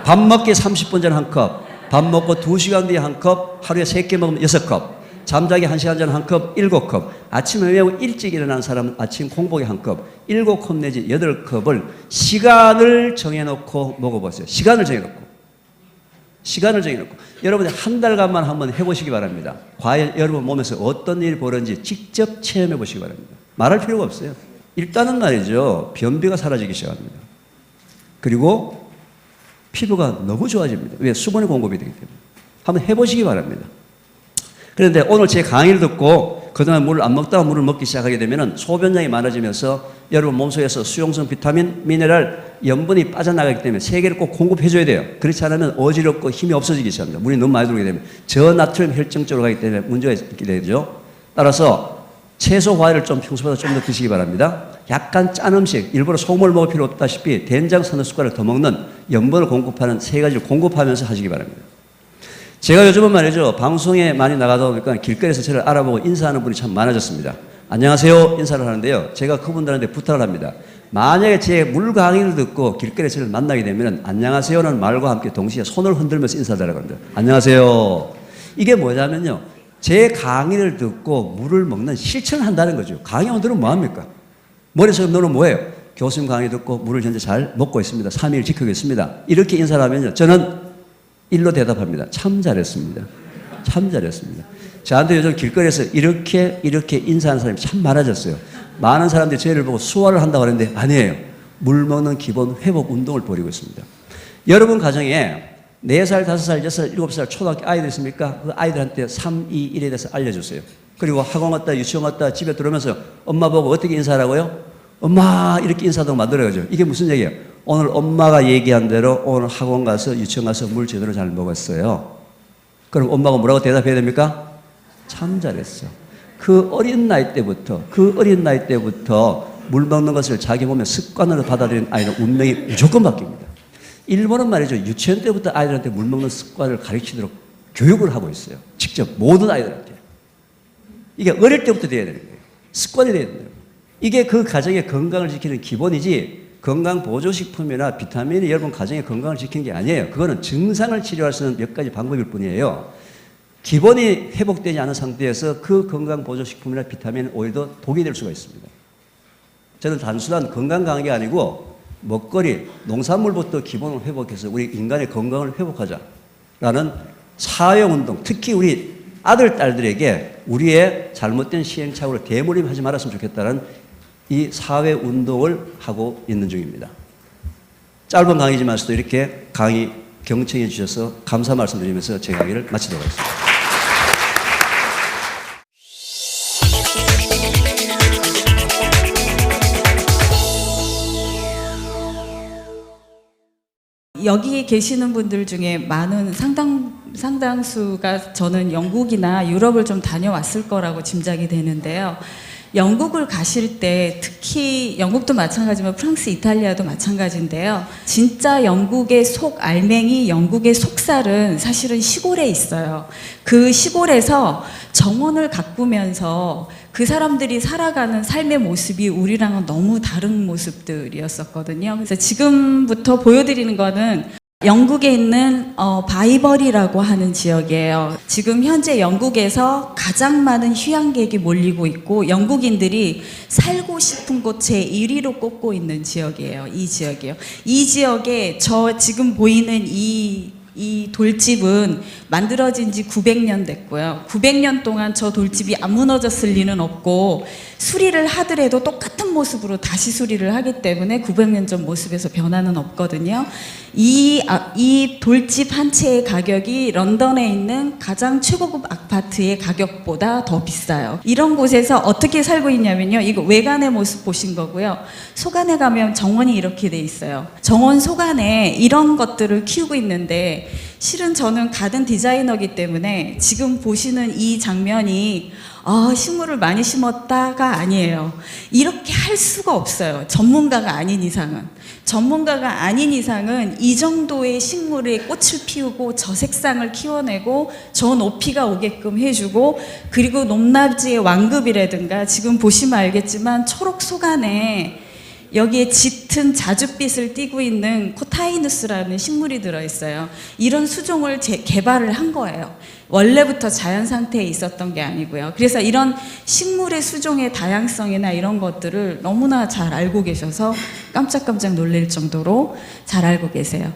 밥 먹기 30분 전 한 컵. 밥 먹고 2시간 뒤에 한 컵. 하루에 3끼 먹으면 6컵. 잠자기 1시간 전 한 컵, 7컵. 아침에 매우 일찍 일어나는 사람은 아침 공복에 한 컵, 7컵 내지 8컵을 시간을 정해놓고 먹어보세요. 시간을 정해놓고. 여러분이 한 달간만 한번 해보시기 바랍니다. 과연 여러분 몸에서 어떤 일이 벌어지는지 직접 체험해 보시기 바랍니다. 말할 필요가 없어요. 일단은 말이죠. 변비가 사라지기 시작합니다. 그리고 피부가 너무 좋아집니다. 왜? 수분이 공급이 되기 때문에. 한번 해보시기 바랍니다. 그런데 오늘 제 강의를 듣고 그동안 물을 안 먹다가 물을 먹기 시작하게 되면 소변량이 많아지면서 여러분 몸속에서 수용성 비타민, 미네랄, 염분이 빠져나가기 때문에 세 개를 꼭 공급해줘야 돼요. 그렇지 않으면 어지럽고 힘이 없어지기 시작합니다. 물이 너무 많이 들어오게 되면 저나트륨 혈증 쪽으로 가기 때문에 문제가 있게 되죠. 따라서 채소, 과일을 좀 평소보다 좀 더 드시기 바랍니다. 약간 짠 음식, 일부러 소금을 먹을 필요 없다시피 된장 서너 숟가락 더 먹는 염분을 공급하는 3가지를 공급하면서 하시기 바랍니다. 제가 요즘은 말이죠. 방송에 많이 나가다 보니까 길거리에서 저를 알아보고 인사하는 분이 참 많아졌습니다. 안녕하세요 인사를 하는데요. 제가 그분들한테 부탁을 합니다. 만약에 제 물 강의를 듣고 길거리에서 저를 만나게 되면 안녕하세요는 말과 함께 동시에 손을 흔들면서 인사드리라고 합니다. 안녕하세요. 이게 뭐냐면요. 제 강의를 듣고 물을 먹는 실천을 한다는 거죠. 강의원들은 뭐합니까? 머릿속에 너는 뭐예요? 교수님 강의 듣고 물을 현재 잘 먹고 있습니다. 3일 지키고 있습니다. 이렇게 인사를 하면요. 저는 일로 대답합니다. 참 잘했습니다. 참 잘했습니다. 저한테 요즘 길거리에서 이렇게 인사하는 사람이 참 많아졌어요. 많은 사람들이 저희를 보고 수화를 한다고 하는데 아니에요. 물 먹는 기본 회복 운동을 벌이고 있습니다. 여러분 가정에 4살, 5살, 6살, 7살 초등학교 아이들 있습니까? 그 아이들한테 3, 2, 1에 대해서 알려주세요. 그리고 학원 갔다 유치원 갔다 집에 들어오면서 엄마 보고 어떻게 인사하라고요? 엄마 이렇게 인사하도록 만들어야죠. 이게 무슨 얘기예요? 오늘 엄마가 얘기한 대로 오늘 학원 가서 유치원 가서 물 제대로 잘 먹었어요. 그럼 엄마가 뭐라고 대답해야 됩니까? 참 잘했어. 그 어린 나이 때부터 물 먹는 것을 자기 몸의 습관으로 받아들이는 아이는 운명이 무조건 바뀝니다. 일본은 말이죠. 유치원 때부터 아이들한테 물 먹는 습관을 가르치도록 교육을 하고 있어요. 직접 모든 아이들한테. 이게 어릴 때부터 돼야 되는 거예요. 습관이 돼야 된다고. 이게 그 가정의 건강을 지키는 기본이지 건강 보조식품이나 비타민이 여러분 가정의 건강을 지키는 게 아니에요. 그거는 증상을 치료할 수 있는 몇 가지 방법일 뿐이에요. 기본이 회복되지 않은 상태에서 그 건강 보조식품이나 비타민은 오히려 독이 될 수가 있습니다. 저는 단순한 건강 강의가 아니고 먹거리, 농산물부터 기본을 회복해서 우리 인간의 건강을 회복하자라는 사회운동, 특히 우리 아들, 딸들에게 우리의 잘못된 시행착오를 대물림하지 말았으면 좋겠다는 이 사회운동을 하고 있는 중입니다. 짧은 강의지만서도 이렇게 강의 경청해 주셔서 감사 말씀드리면서 제 강의를 마치도록 하겠습니다. 여기 계시는 분들 중에 많은 상당수가 저는 영국이나 유럽을 좀 다녀왔을 거라고 짐작이 되는데요. 영국을 가실 때 특히 영국도 마찬가지지만 프랑스, 이탈리아도 마찬가지인데요. 진짜 영국의 알맹이 영국의 속살은 사실은 시골에 있어요. 그 시골에서 정원을 가꾸면서 그 사람들이 살아가는 삶의 모습이 우리랑은 너무 다른 모습들이었었거든요. 그래서 지금부터 보여드리는 거는 영국에 있는 바이벌이라고 하는 지역이에요. 지금 현재 영국에서 가장 많은 휴양객이 몰리고 있고 영국인들이 살고 싶은 곳 제1위로 꼽고 있는 지역이에요. 이 지역이요. 이 지역에 저 지금 보이는 이 돌집은 만들어진 지 900년 됐고요. 900년 동안 저 돌집이 안 무너졌을 리는 없고 수리를 하더라도 똑같은 모습으로 다시 수리를 하기 때문에 900년 전 모습에서 변화는 없거든요. 이 돌집 한 채의 가격이 런던에 있는 가장 최고급 아파트의 가격보다 더 비싸요. 이런 곳에서 어떻게 살고 있냐면요. 이거 외관의 모습 보신 거고요. 속안에 가면 정원이 이렇게 돼 있어요. 정원 속안에 이런 것들을 키우고 있는데 실은 저는 가든 디자이너이기 때문에 지금 보시는 이 장면이 식물을 많이 심었다가 아니에요. 이렇게 할 수가 없어요. 전문가가 아닌 이상은. 전문가가 아닌 이상은 이 정도의 식물에 꽃을 피우고 저 색상을 키워내고 저 높이가 오게끔 해주고 그리고 높낮이의 완급이라든가 지금 보시면 알겠지만 초록 속안에 여기에 짙은 자줏빛을 띠고 있는 코타이누스라는 식물이 들어있어요. 이런 수종을 개발을 한 거예요. 원래부터 자연 상태에 있었던 게 아니고요. 그래서 이런 식물의 수종의 다양성이나 이런 것들을 너무나 잘 알고 계셔서 깜짝깜짝 놀랄 정도로 잘 알고 계세요.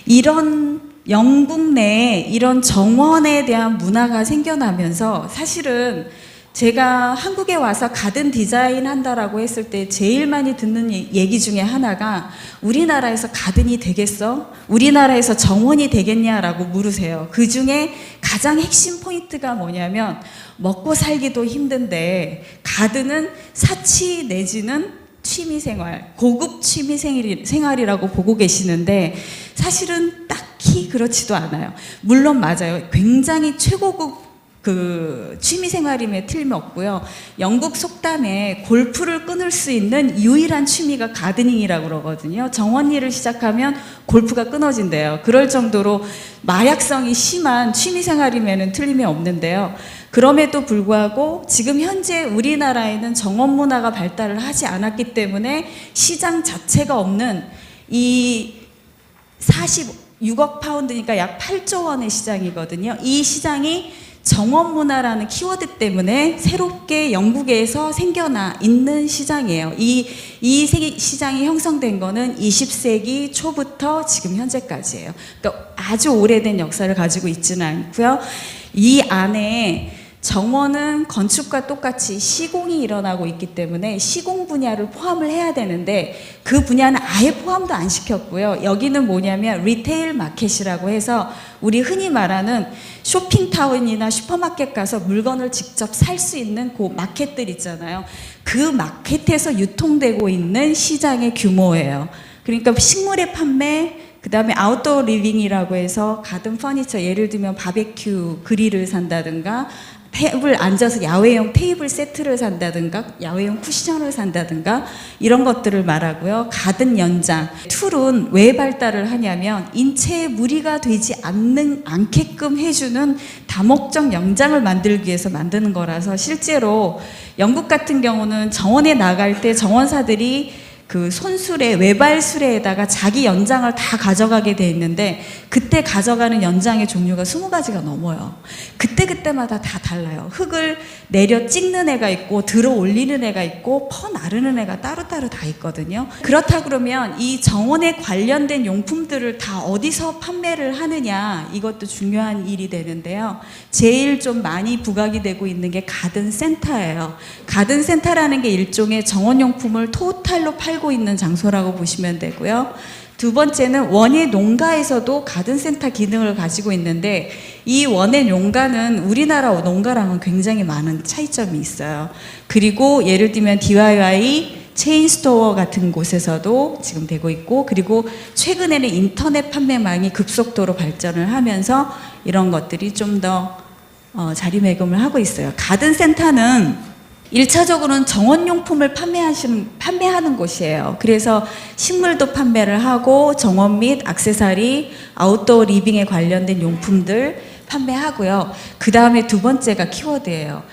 이런 영국 내에 이런 정원에 대한 문화가 생겨나면서 사실은 제가 한국에 와서 가든 디자인 한다라고 했을 때 제일 많이 듣는 얘기 중에 하나가 우리나라에서 가든이 되겠어? 우리나라에서 정원이 되겠냐라고 물으세요. 그 중에 가장 핵심 포인트가 뭐냐면 먹고 살기도 힘든데 가든은 사치 내지는 취미생활, 고급 취미생활이라고 보고 계시는데 사실은 딱히 그렇지도 않아요. 물론 맞아요. 굉장히 최고급 취미생활임에 틀림없고요. 영국 속담에 골프를 끊을 수 있는 유일한 취미가 가드닝이라고 그러거든요. 정원 일을 시작하면 골프가 끊어진대요. 그럴 정도로 마약성이 심한 취미생활임에는 틀림이 없는데요. 그럼에도 불구하고 지금 현재 우리나라에는 정원 문화가 발달을 하지 않았기 때문에 시장 자체가 없는 이 46억 파운드니까 약 8조 원의 시장이거든요. 이 시장이 정원 문화라는 키워드 때문에 새롭게 영국에서 생겨나 있는 시장이에요. 이 시장이 형성된 거는 20세기 초부터 지금 현재까지예요. 그러니까 아주 오래된 역사를 가지고 있지는 않고요. 이 안에 정원은 건축과 똑같이 시공이 일어나고 있기 때문에 시공 분야를 포함을 해야 되는데 그 분야는 아예 포함도 안 시켰고요. 여기는 뭐냐면 리테일 마켓이라고 해서 우리 흔히 말하는 쇼핑타운이나 슈퍼마켓 가서 물건을 직접 살 수 있는 그 마켓들 있잖아요. 그 마켓에서 유통되고 있는 시장의 규모예요. 그러니까 식물의 판매, 그 다음에 아웃도어 리빙이라고 해서 가든 퍼니처, 예를 들면 바베큐 그릴을 산다든가 테이블 앉아서 야외용 테이블 세트를 산다든가 야외용 쿠션을 산다든가 이런 것들을 말하고요. 가든 연장 툴은 왜 발달을 하냐면 인체에 무리가 되지 않게끔 해주는 다목적 연장을 만들기 위해서 만드는 거라서 실제로 영국 같은 경우는 정원에 나갈 때 정원사들이 그 손수레, 외발수레에다가 자기 연장을 다 가져가게 돼 있는데 그때 가져가는 연장의 종류가 20가지가 넘어요. 그때마다 다 달라요. 흙을 내려 찍는 애가 있고 들어 올리는 애가 있고 퍼 나르는 애가 따로따로 다 있거든요. 그렇다 그러면 이 정원에 관련된 용품들을 다 어디서 판매를 하느냐 이것도 중요한 일이 되는데요. 제일 좀 많이 부각이 되고 있는 게 가든센터예요. 가든센터라는 게 일종의 정원용품을 토탈로 팔고 있는 장소라고 보시면 되고요. 두 번째는 원예 농가에서도 가든센터 기능을 가지고 있는데 이 원예 농가는 우리나라 농가랑은 굉장히 많은 차이점이 있어요. 그리고 예를 들면 DIY 체인 스토어 같은 곳에서도 지금 되고 있고, 그리고 최근에는 인터넷 판매망이 급속도로 발전을 하면서 이런 것들이 좀 더 자리매김을 하고 있어요. 가든센터는 1차적으로는 정원용품을 판매하는 곳이에요. 그래서 식물도 판매를 하고 정원 및 액세서리, 아웃도어 리빙에 관련된 용품들 판매하고요. 그 다음에 두 번째가 키워드예요.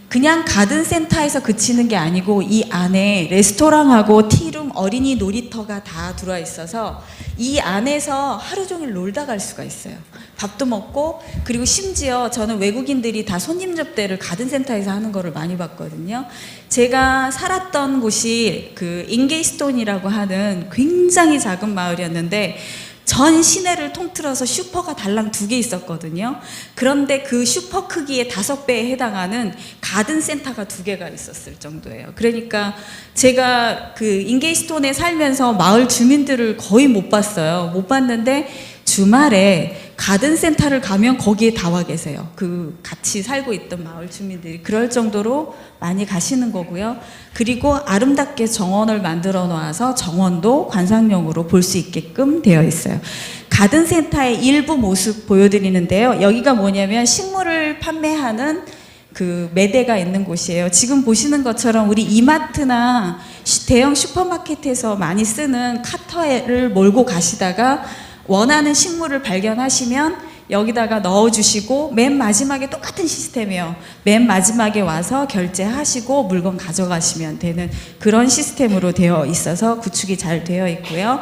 그냥 가든센터에서 그치는 게 아니고 이 안에 레스토랑하고 티룸, 어린이 놀이터가 다 들어와 있어서 이 안에서 하루 종일 놀다 갈 수가 있어요. 밥도 먹고, 그리고 심지어 저는 외국인들이 다 손님 접대를 가든센터에서 하는 거를 많이 봤거든요. 제가 살았던 곳이 그 인게이스톤이라고 하는 굉장히 작은 마을이었는데 전 시내를 통틀어서 슈퍼가 달랑 2개 있었거든요. 그런데 그 슈퍼 크기의 5배에 해당하는 가든센터가 2개가 있었을 정도예요. 그러니까 제가 그 인게이스톤에 살면서 마을 주민들을 거의 못 봤어요. 못 봤는데 주말에 가든센터를 가면 거기에 다 와 계세요. 그 같이 살고 있던 마을 주민들이. 그럴 정도로 많이 가시는 거고요. 그리고 아름답게 정원을 만들어 놓아서 정원도 관상용으로 볼 수 있게끔 되어 있어요. 가든센터의 일부 모습 보여드리는데요. 여기가 뭐냐면 식물을 판매하는 그 매대가 있는 곳이에요. 지금 보시는 것처럼 우리 이마트나 대형 슈퍼마켓에서 많이 쓰는 카터를 몰고 가시다가 원하는 식물을 발견하시면 여기다가 넣어주시고 맨 마지막에 똑같은 시스템이에요. 맨 마지막에 와서 결제하시고 물건 가져가시면 되는 그런 시스템으로 되어 있어서 구축이 잘 되어 있고요.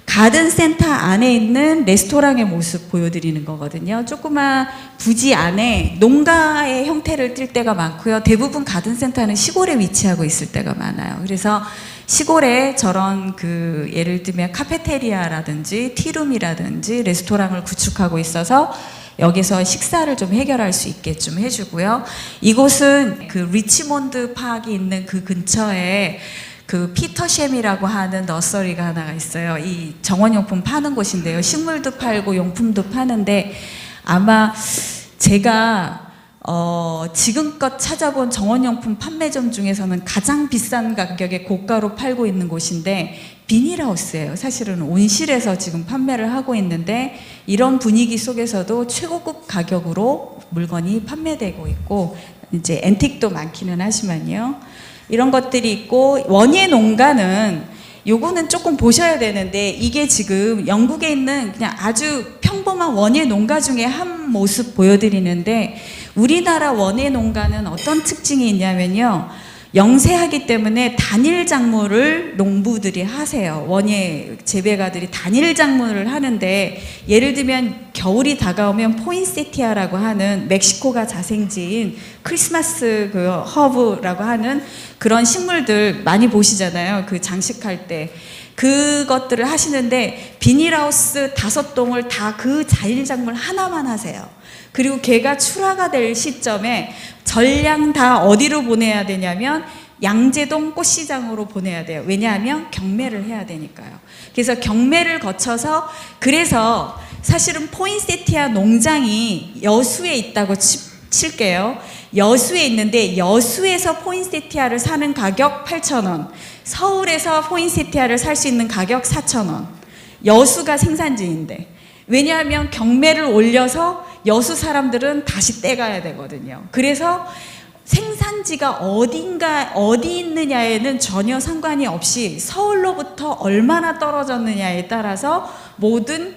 가든센터 안에 있는 레스토랑의 모습 보여드리는 거거든요. 조그만 부지 안에 농가의 형태를 띌 때가 많고요. 대부분 가든센터는 시골에 위치하고 있을 때가 많아요. 그래서 시골에 저런 그 예를 들면 카페테리아라든지 티룸이라든지 레스토랑을 구축하고 있어서 여기서 식사를 좀 해결할 수 있게 좀 해주고요. 이곳은 그 리치몬드 파악이 있는 그 근처에 그 피터샘이라고 하는 너서리가 하나가 있어요. 이 정원용품 파는 곳인데요. 식물도 팔고 용품도 파는데 아마 제가 지금껏 찾아본 정원용품 판매점 중에서는 가장 비싼 가격에 고가로 팔고 있는 곳인데 비닐하우스예요. 사실은 온실에서 지금 판매를 하고 있는데 이런 분위기 속에서도 최고급 가격으로 물건이 판매되고 있고 이제 앤틱도 많기는 하지만요. 이런 것들이 있고 원예 농가는 요거는 조금 보셔야 되는데 이게 지금 영국에 있는 그냥 아주 평범한 원예 농가 중에 한 모습 보여드리는데 우리나라 원예 농가는 어떤 특징이 있냐면요. 영세하기 때문에 단일 작물을 농부들이 하세요. 원예 재배가들이 단일 작물을 하는데 예를 들면 겨울이 다가오면 포인세티아라고 하는 멕시코가 자생지인 크리스마스 그 허브라고 하는 그런 식물들 많이 보시잖아요. 그 장식할 때. 그것들을 하시는데 비닐하우스 5동을 다 그 자일작물 하나만 하세요. 그리고 걔가 출하가 될 시점에 전량 다 어디로 보내야 되냐면 양재동 꽃시장으로 보내야 돼요. 왜냐하면 경매를 해야 되니까요. 그래서 경매를 거쳐서 그래서 사실은 포인세티아 농장이 여수에 있다고 칠게요. 여수에 있는데 여수에서 포인세티아를 사는 가격 8,000원, 서울에서 포인세티아를 살 수 있는 가격 4,000원. 여수가 생산지인데 왜냐하면 경매를 올려서 여수 사람들은 다시 떼가야 되거든요. 그래서 생산지가 어디 있느냐에는 전혀 상관이 없이 서울로부터 얼마나 떨어졌느냐에 따라서 모든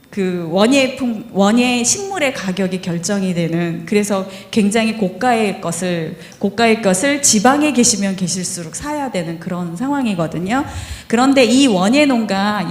그 원예 식물의 가격이 결정이 되는, 그래서 굉장히 고가의 것을 지방에 계시면 계실수록 사야 되는 그런 상황이거든요. 그런데 이 원예 농가,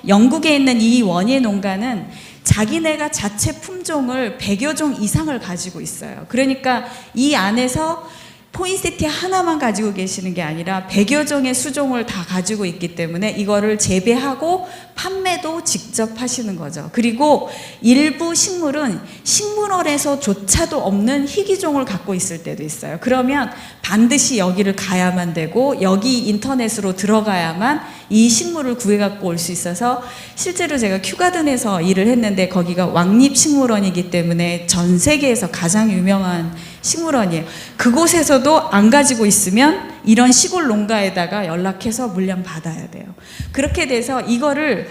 영국에 있는 이 원예 농가는 자기네가 자체 품종을 100여 종 이상을 가지고 있어요. 그러니까 이 안에서 포인세티아 하나만 가지고 계시는 게 아니라 100여 종의 수종을 다 가지고 있기 때문에 이거를 재배하고 판매도 직접 하시는 거죠. 그리고 일부 식물은 식물원에서조차도 없는 희귀종을 갖고 있을 때도 있어요. 그러면 반드시 여기를 가야만 되고 여기 인터넷으로 들어가야만 이 식물을 구해 갖고 올 수 있어서 실제로 제가 큐가든에서 일을 했는데 거기가 왕립식물원이기 때문에 전 세계에서 가장 유명한 식물원이에요. 그곳에서도 안 가지고 있으면 이런 시골 농가에다가 연락해서 물량 받아야 돼요. 그렇게 돼서 이거를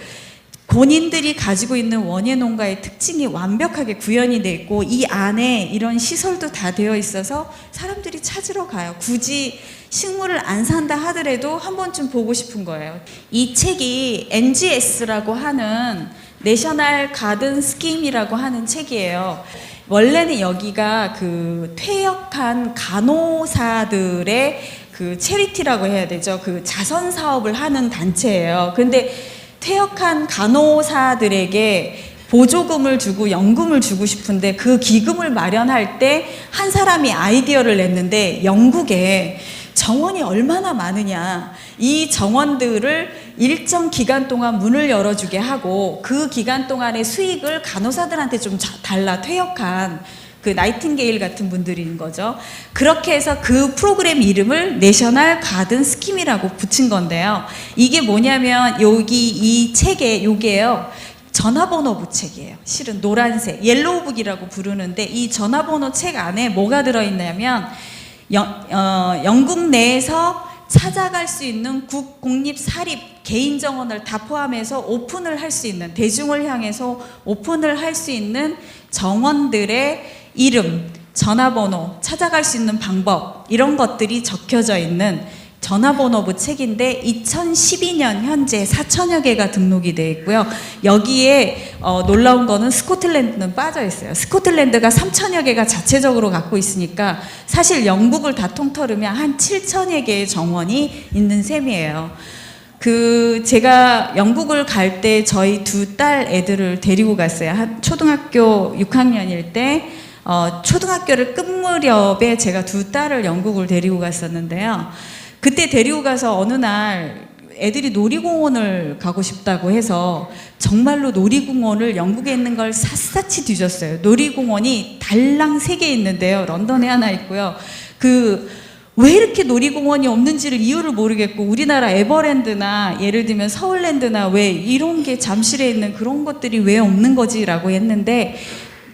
본인들이 가지고 있는 원예 농가의 특징이 완벽하게 구현이 돼 있고 이 안에 이런 시설도 다 되어 있어서 사람들이 찾으러 가요. 굳이 식물을 안 산다 하더라도 한 번쯤 보고 싶은 거예요. 이 책이 NGS라고 하는 내셔널 가든 스킴이라고 하는 책이에요. 원래는 여기가 그 퇴역한 간호사들의 그 체리티라고 해야 되죠. 그 자선 사업을 하는 단체예요. 근데 퇴역한 간호사들에게 보조금을 주고 연금을 주고 싶은데 그 기금을 마련할 때 한 사람이 아이디어를 냈는데 영국에 정원이 얼마나 많으냐, 이 정원들을 일정 기간 동안 문을 열어주게 하고 그 기간 동안의 수익을 간호사들한테 좀 달라, 퇴역한 그 나이팅게일 같은 분들인 거죠. 그렇게 해서 그 프로그램 이름을 내셔널 가든 스킴이라고 붙인 건데요. 이게 뭐냐면 여기 이 책에 요게요. 전화번호부 책이에요. 실은 노란색 옐로우북이라고 부르는데 이 전화번호 책 안에 뭐가 들어있냐면 영국 내에서 찾아갈 수 있는 국공립 사립 개인 정원을 다 포함해서 오픈을 할 수 있는, 대중을 향해서 오픈을 할 수 있는 정원들의 이름, 전화번호, 찾아갈 수 있는 방법, 이런 것들이 적혀져 있는 전화번호부 책인데 2012년 현재 4천여 개가 등록이 되어 있고요. 여기에 놀라운 거는 스코틀랜드는 빠져 있어요. 스코틀랜드가 3천여 개가 자체적으로 갖고 있으니까 사실 영국을 다 통틀으면 한 7천여 개의 정원이 있는 셈이에요. 제가 영국을 갈 때 저희 두 딸 애들을 데리고 갔어요. 한 초등학교 6학년일 때 초등학교를 끝 무렵에 제가 두 딸을 영국을 데리고 갔었는데요. 그때 데리고 가서 어느 날 애들이 놀이공원을 가고 싶다고 해서 정말로 놀이공원을 영국에 있는 걸 샅샅이 뒤졌어요. 놀이공원이 달랑 3개 있는데요. 런던에 하나 있고요. 왜 이렇게 놀이공원이 없는지를 이유를 모르겠고, 우리나라 에버랜드나 예를 들면 서울랜드나 왜 이런 게 잠실에 있는 그런 것들이 왜 없는 거지라고 했는데,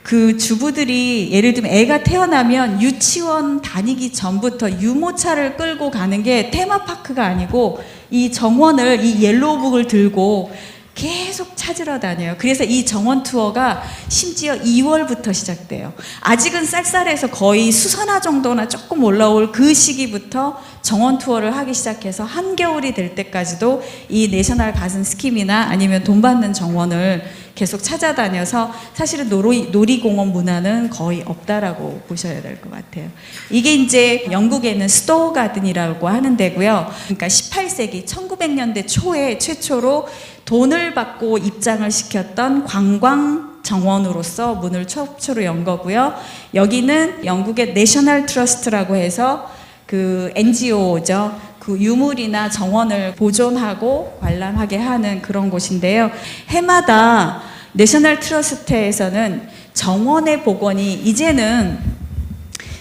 그 주부들이 예를 들면 애가 태어나면 유치원 다니기 전부터 유모차를 끌고 가는 게 테마파크가 아니고 이 정원을, 이 옐로우북을 들고 계속 찾으러 다녀요. 그래서 이 정원 투어가 심지어 2월부터 시작돼요. 아직은 쌀쌀해서 거의 수선화 정도나 조금 올라올 그 시기부터 정원 투어를 하기 시작해서 한겨울이 될 때까지도 이 내셔널 가든 스킴이나 아니면 돈 받는 정원을 계속 찾아다녀서 사실은 놀이공원 문화는 거의 없다라고 보셔야 될 것 같아요. 이게 이제 영국에는 스토어 가든이라고 하는 데고요. 그러니까 18세기 1900년대 초에 최초로 돈을 받고 입장을 시켰던 관광 정원으로서 문을 최초로 연 거고요. 여기는 영국의 내셔널 트러스트라고 해서 그 NGO죠. 그 유물이나 정원을 보존하고 관람하게 하는 그런 곳인데요. 해마다 내셔널 트러스트에서는 정원의 복원이 이제는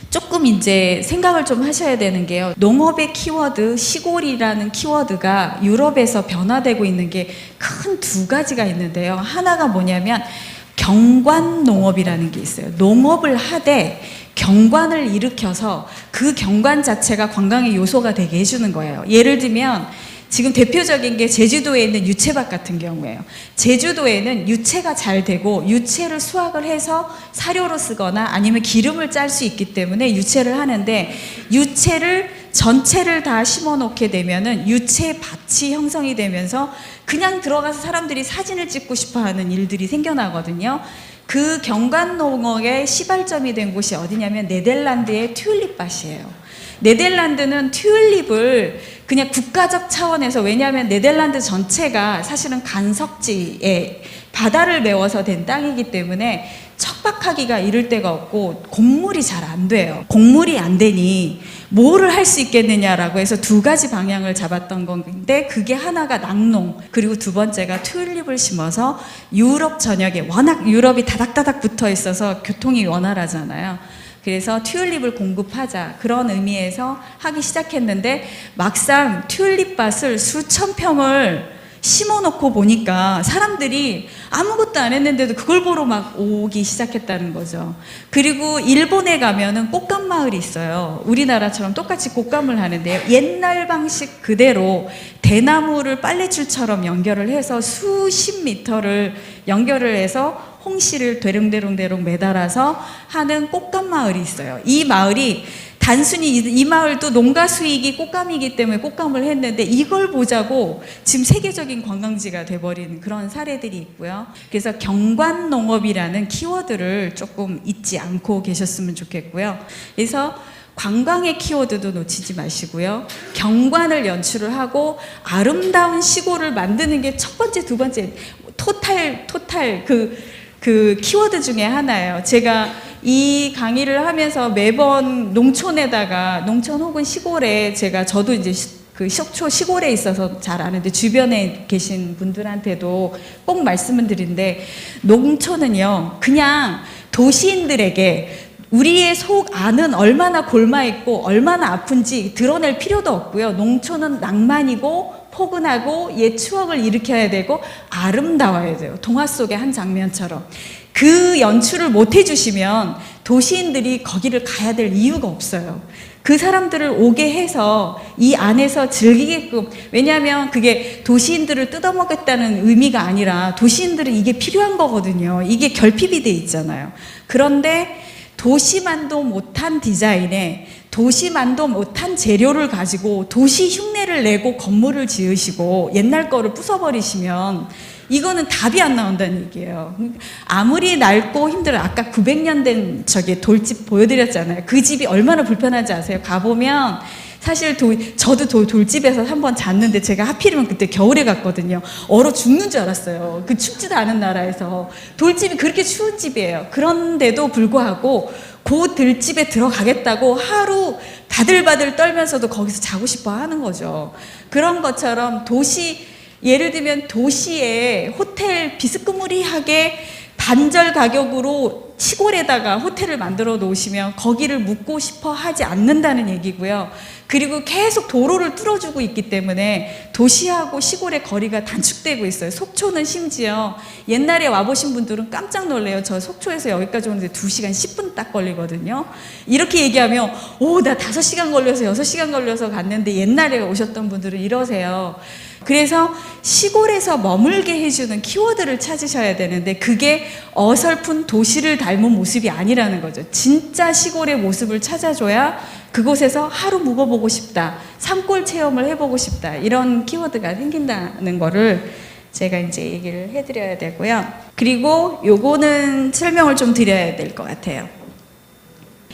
조금 이제 생각을 좀 하셔야 되는 게요. 농업의 키워드, 시골이라는 키워드가 유럽에서 변화되고 있는 게 큰 2가지가 있는데요. 하나가 뭐냐면 경관 농업이라는 게 있어요. 농업을 하되 경관을 일으켜서 그 경관 자체가 관광의 요소가 되게 해주는 거예요. 예를 들면 지금 대표적인 게 제주도에 있는 유채밭 같은 경우예요. 제주도에는 유채가 잘 되고 유채를 수확을 해서 사료로 쓰거나 아니면 기름을 짤 수 있기 때문에 유채를 하는데, 유채를 전체를 다 심어 놓게 되면은 유채밭이 형성이 되면서 그냥 들어가서 사람들이 사진을 찍고 싶어 하는 일들이 생겨나거든요. 그 경관 농업의 시발점이 된 곳이 어디냐면 네덜란드의 튤립밭이에요. 네덜란드는 튤립을 그냥 국가적 차원에서, 왜냐하면 네덜란드 전체가 사실은 간석지에 바다를 메워서 된 땅이기 때문에 척박하기가 이를 데가 없고 곡물이 잘 안 돼요. 곡물이 안 되니 뭐를 할 수 있겠느냐라고 해서 2가지 방향을 잡았던 건데, 그게 하나가 낙농, 그리고 2번째가 튤립을 심어서 유럽 전역에, 워낙 유럽이 다닥다닥 붙어 있어서 교통이 원활하잖아요. 그래서 튤립을 공급하자, 그런 의미에서 하기 시작했는데 막상 튤립밭을 수천 평을 심어놓고 보니까 사람들이 아무것도 안 했는데도 그걸 보러 막 오기 시작했다는 거죠. 그리고 일본에 가면은 꽃감 마을이 있어요. 우리나라처럼 똑같이 꽃감을 하는데요. 옛날 방식 그대로 대나무를 빨래줄처럼 연결을 해서 수십 미터를 연결을 해서 홍시를 대롱대롱대롱 매달아서 하는 꽃감 마을이 있어요. 이 마을이 단순히 이 마을도 농가 수익이 꽃감이기 때문에 꽃감을 했는데 이걸 보자고 지금 세계적인 관광지가 돼버린 그런 사례들이 있고요. 그래서 경관농업이라는 키워드를 조금 잊지 않고 계셨으면 좋겠고요. 그래서 관광의 키워드도 놓치지 마시고요. 경관을 연출을 하고 아름다운 시골을 만드는 게 첫 번째, 두 번째 토탈 그 키워드 중에 하나예요. 제가 이 강의를 하면서 매번 농촌 혹은 시골에 저도 이제 그 속초 시골에 있어서 잘 아는데 주변에 계신 분들한테도 꼭 말씀을 드리는데 농촌은요 그냥 도시인들에게 우리의 속 안은 얼마나 골마있고 얼마나 아픈지 드러낼 필요도 없고요. 농촌은 낭만이고 포근하고 옛 추억을 일으켜야 되고 아름다워야 돼요. 동화 속의 한 장면처럼. 그 연출을 못 해주시면 도시인들이 거기를 가야 될 이유가 없어요. 그 사람들을 오게 해서 이 안에서 즐기게끔, 왜냐하면 그게 도시인들을 뜯어먹겠다는 의미가 아니라 도시인들은 이게 필요한 거거든요. 이게 결핍이 돼 있잖아요. 그런데 도시만도 못한 디자인에 도시만도 못한 재료를 가지고 도시 흉내를 내고 건물을 지으시고 옛날 거를 부숴버리시면 이거는 답이 안 나온다는 얘기예요. 아무리 낡고 힘들어. 아까 900년 된 돌집 보여드렸잖아요. 그 집이 얼마나 불편한지 아세요? 가보면 사실 저도 돌집에서 한번 잤는데 제가 하필이면 그때 겨울에 갔거든요. 얼어 죽는 줄 알았어요. 그 춥지도 않은 나라에서. 돌집이 그렇게 추운 집이에요. 그런데도 불구하고 그 들집에 들어가겠다고 하루 바들바들 떨면서도 거기서 자고 싶어 하는 거죠. 그런 것처럼 예를 들면 도시에 호텔 비스무리하게 반절 가격으로 시골에다가 호텔을 만들어 놓으시면 거기를 묵고 싶어 하지 않는다는 얘기고요. 그리고 계속 도로를 뚫어주고 있기 때문에 도시하고 시골의 거리가 단축되고 있어요. 속초는 심지어 옛날에 와보신 분들은 깜짝 놀래요. 저 속초에서 여기까지 오는데 2시간 10분 딱 걸리거든요. 이렇게 얘기하면 나 5시간 걸려서 6시간 걸려서 갔는데 옛날에 오셨던 분들은 이러세요. 그래서 시골에서 머물게 해주는 키워드를 찾으셔야 되는데 그게 어설픈 도시를 닮은 모습이 아니라는 거죠. 진짜 시골의 모습을 찾아줘야 그곳에서 하루 묵어보고 싶다, 산골 체험을 해보고 싶다, 이런 키워드가 생긴다는 거를 제가 이제 얘기를 해드려야 되고요. 그리고 요거는 설명을 좀 드려야 될 것 같아요.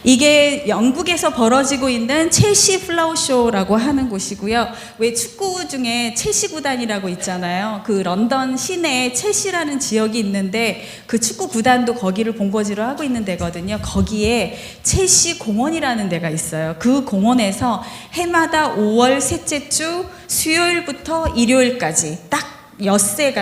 이게 영국에서 벌어지고 있는 첼시 플라워쇼라고 하는 곳이고요. 왜 축구 중에 첼시 구단이라고 있잖아요. 그 런던 시내에 첼시라는 지역이 있는데 그 축구 구단도 거기를 본거지로 하고 있는 데거든요. 거기에 첼시 공원이라는 데가 있어요. 그 공원에서 해마다 5월 셋째 주 수요일부터 일요일까지 딱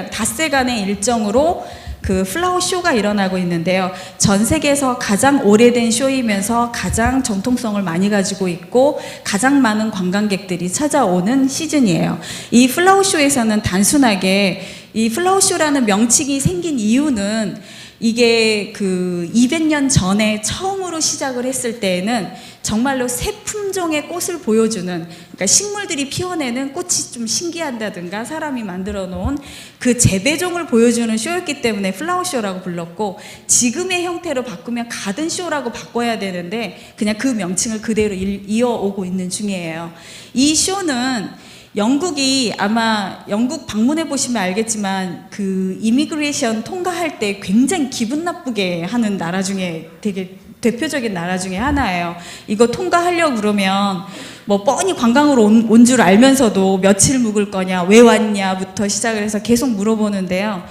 닷새간의 일정으로 그 플라워 쇼가 일어나고 있는데요. 전 세계에서 가장 오래된 쇼이면서 가장 정통성을 많이 가지고 있고 가장 많은 관광객들이 찾아오는 시즌이에요. 이 플라워 쇼에서는 단순하게 이 플라워 쇼라는 명칭이 생긴 이유는 이게 그 200년 전에 처음으로 시작을 했을 때에는 정말로 새 품종의 꽃을 보여주는, 그러니까 식물들이 피워내는 꽃이 좀 신기하다든가 사람이 만들어 놓은 그 재배종을 보여주는 쇼였기 때문에 플라워쇼라고 불렀고, 지금의 형태로 바꾸면 가든쇼라고 바꿔야 되는데 그냥 그 명칭을 그대로 이어오고 있는 중이에요. 이 쇼는 영국이 아마 영국 방문해 보시면 알겠지만 그 이미그레이션 통과할 때 굉장히 기분 나쁘게 하는 나라 중에 되게 대표적인 나라 중에 하나예요. 이거 통과하려고 그러면 뭐 뻔히 관광으로 온 줄 알면서도 며칠 묵을 거냐, 왜 왔냐부터 시작을 해서 계속 물어보는데요.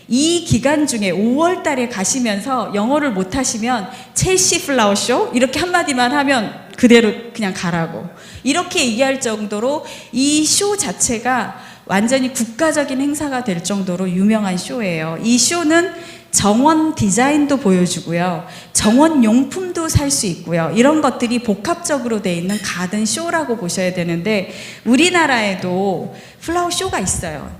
이 기간 중에 5월 달에 가시면서 영어를 못 하시면 첼시 플라워 쇼 이렇게 한마디만 하면 그대로 그냥 가라고 이렇게 얘기할 정도로 이 쇼 자체가 완전히 국가적인 행사가 될 정도로 유명한 쇼예요. 이 쇼는 정원 디자인도 보여주고요. 정원 용품도 살 수 있고요. 이런 것들이 복합적으로 되어 있는 가든 쇼라고 보셔야 되는데 우리나라에도 플라워 쇼가 있어요.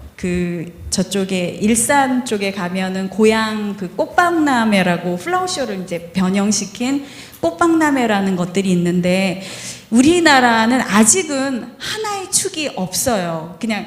저쪽에 일산 쪽에 가면은 고향 그 꽃박람회라고 플라워쇼를 이제 변형시킨 꽃박람회라는 것들이 있는데 우리나라는 아직은 하나의 축이 없어요. 그냥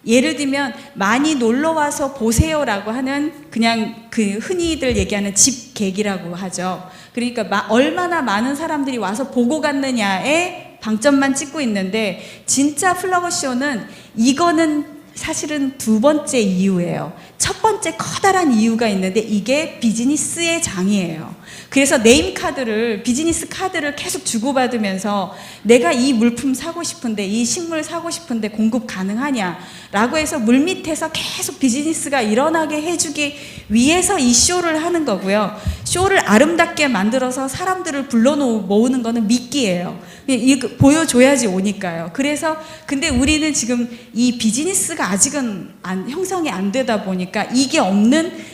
예를 들면 많이 놀러 와서 보세요라고 하는 그냥 그 흔히들 얘기하는 집객이라고 하죠. 그러니까 얼마나 많은 사람들이 와서 보고 갔느냐에 방점만 찍고 있는데 진짜 플라워쇼는 이거는 사실은 두 번째 이유예요. 첫 번째 커다란 이유가 있는데 이게 비즈니스의 장이에요. 그래서 네임 카드를, 비즈니스 카드를 계속 주고받으면서 내가 이 물품 사고 싶은데, 이 식물 사고 싶은데 공급 가능하냐라고 해서 물밑에서 계속 비즈니스가 일어나게 해주기 위해서 이 쇼를 하는 거고요. 쇼를 아름답게 만들어서 사람들을 모으는 거는 미끼예요. 이거 보여줘야지 오니까요. 그래서 근데 우리는 지금 이 비즈니스가 아직은 형성이 안 되다 보니까 이게 없는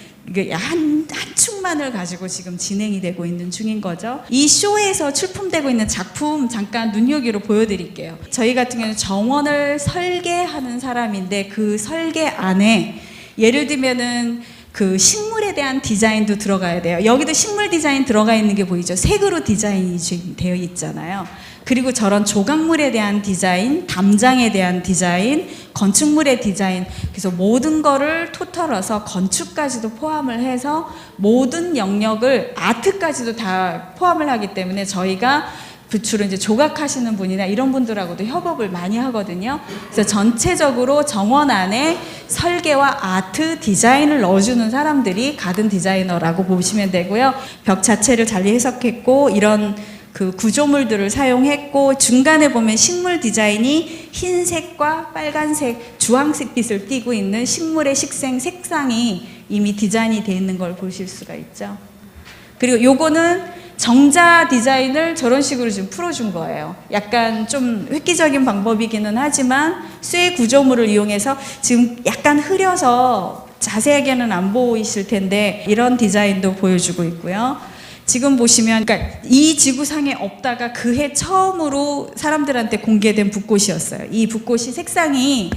한 축만을 가지고 지금 진행이 되고 있는 중인 거죠. 이 쇼에서 출품되고 있는 작품 잠깐 눈여기로 보여드릴게요. 저희 같은 경우는 정원을 설계하는 사람인데 그 설계 안에 예를 들면은 그 식물에 대한 디자인도 들어가야 돼요. 여기도 식물 디자인 들어가 있는 게 보이죠? 색으로 디자인이 지금 되어 있잖아요. 그리고 저런 조각물에 대한 디자인, 담장에 대한 디자인, 건축물의 디자인, 그래서 모든 거를 토털어서 건축까지도 포함을 해서 모든 영역을 아트까지도 다 포함을 하기 때문에 저희가 주로 이제 조각하시는 분이나 이런 분들하고도 협업을 많이 하거든요. 그래서 전체적으로 정원 안에 설계와 아트, 디자인을 넣어주는 사람들이 가든 디자이너라고 보시면 되고요. 벽 자체를 잘 해석했고 이런 그 구조물들을 사용했고 중간에 보면 식물 디자인이 흰색과 빨간색, 주황색 빛을 띠고 있는 식물의 식생, 색상이 이미 디자인이 되어 있는 걸 보실 수가 있죠. 그리고 요거는 정자 디자인을 저런 식으로 지금 풀어준 거예요. 약간 좀 획기적인 방법이기는 하지만 쇠 구조물을 이용해서 지금 약간 흐려서 자세하게는 안 보이실 텐데 이런 디자인도 보여주고 있고요. 지금 보시면 그러니까 이 지구상에 없다가 그해 처음으로 사람들한테 공개된 붓꽃이었어요. 이 붓꽃이 색상이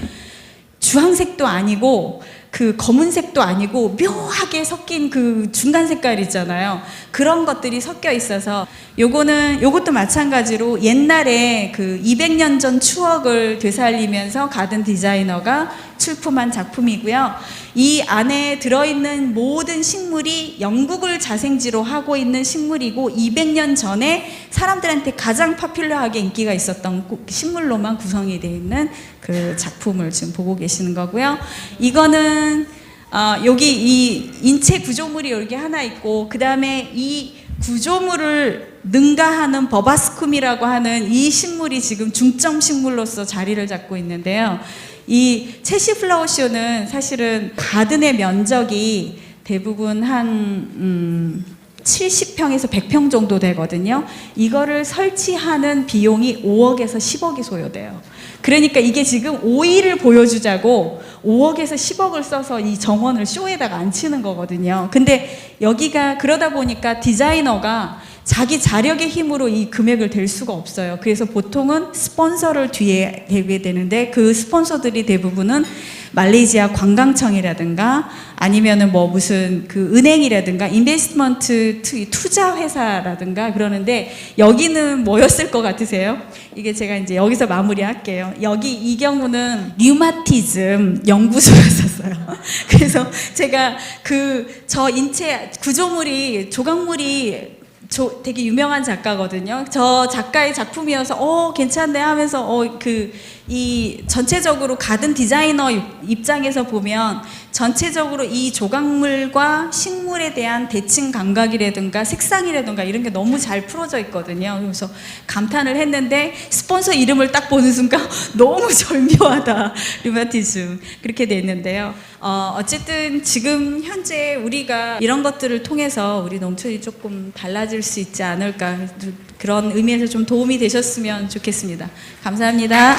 주황색도 아니고 그 검은색도 아니고 묘하게 섞인 그 중간 색깔 있잖아요. 그런 것들이 섞여 있어서 요것도 마찬가지로 옛날에 그 200년 전 추억을 되살리면서 가든 디자이너가 출품한 작품이고요. 이 안에 들어있는 모든 식물이 영국을 자생지로 하고 있는 식물이고 200년 전에 사람들한테 가장 파퓰러하게 인기가 있었던 식물로만 구성이 되어 있는 그 작품을 지금 보고 계시는 거고요. 이거는 여기 이 인체 구조물이 여기 하나 있고 그 다음에 이 구조물을 능가하는 버바스쿰이라고 하는 이 식물이 지금 중점 식물로서 자리를 잡고 있는데요. 이 채시 플라워쇼는 사실은 가든의 면적이 대부분 한 70평에서 100평 정도 되거든요. 이거를 설치하는 비용이 5억에서 10억이 소요돼요. 그러니까 이게 지금 5일을 보여주자고 5억에서 10억을 써서 이 정원을 쇼에다가 앉히는 거거든요. 근데 여기가 그러다 보니까 디자이너가 자기 자력의 힘으로 이 금액을 댈 수가 없어요. 그래서 보통은 스폰서를 뒤에 대게 되는데 그 스폰서들이 대부분은 말레이시아 관광청이라든가 아니면은 뭐 무슨 그 은행이라든가 인베스트먼트 투자 회사라든가 그러는데 여기는 뭐였을 것 같으세요? 이게 제가 이제 여기서 마무리할게요. 여기 이 경우는 류마티즘 연구소였었어요. 그래서 제가 저 인체 구조물이 조각물이 되게 유명한 작가거든요. 저 작가의 작품이어서 괜찮네 하면서 이 전체적으로 가든 디자이너 입장에서 보면 전체적으로 이 조각물과 식물에 대한 대칭 감각이라든가 색상이라든가 이런 게 너무 잘 풀어져 있거든요. 그래서 감탄을 했는데 스폰서 이름을 딱 보는 순간 너무 절묘하다. 류마티즘 그렇게 돼 있는데요. 어쨌든 지금 현재 우리가 이런 것들을 통해서 우리 농촌이 조금 달라질 수 있지 않을까 그런 의미에서 좀 도움이 되셨으면 좋겠습니다. 감사합니다.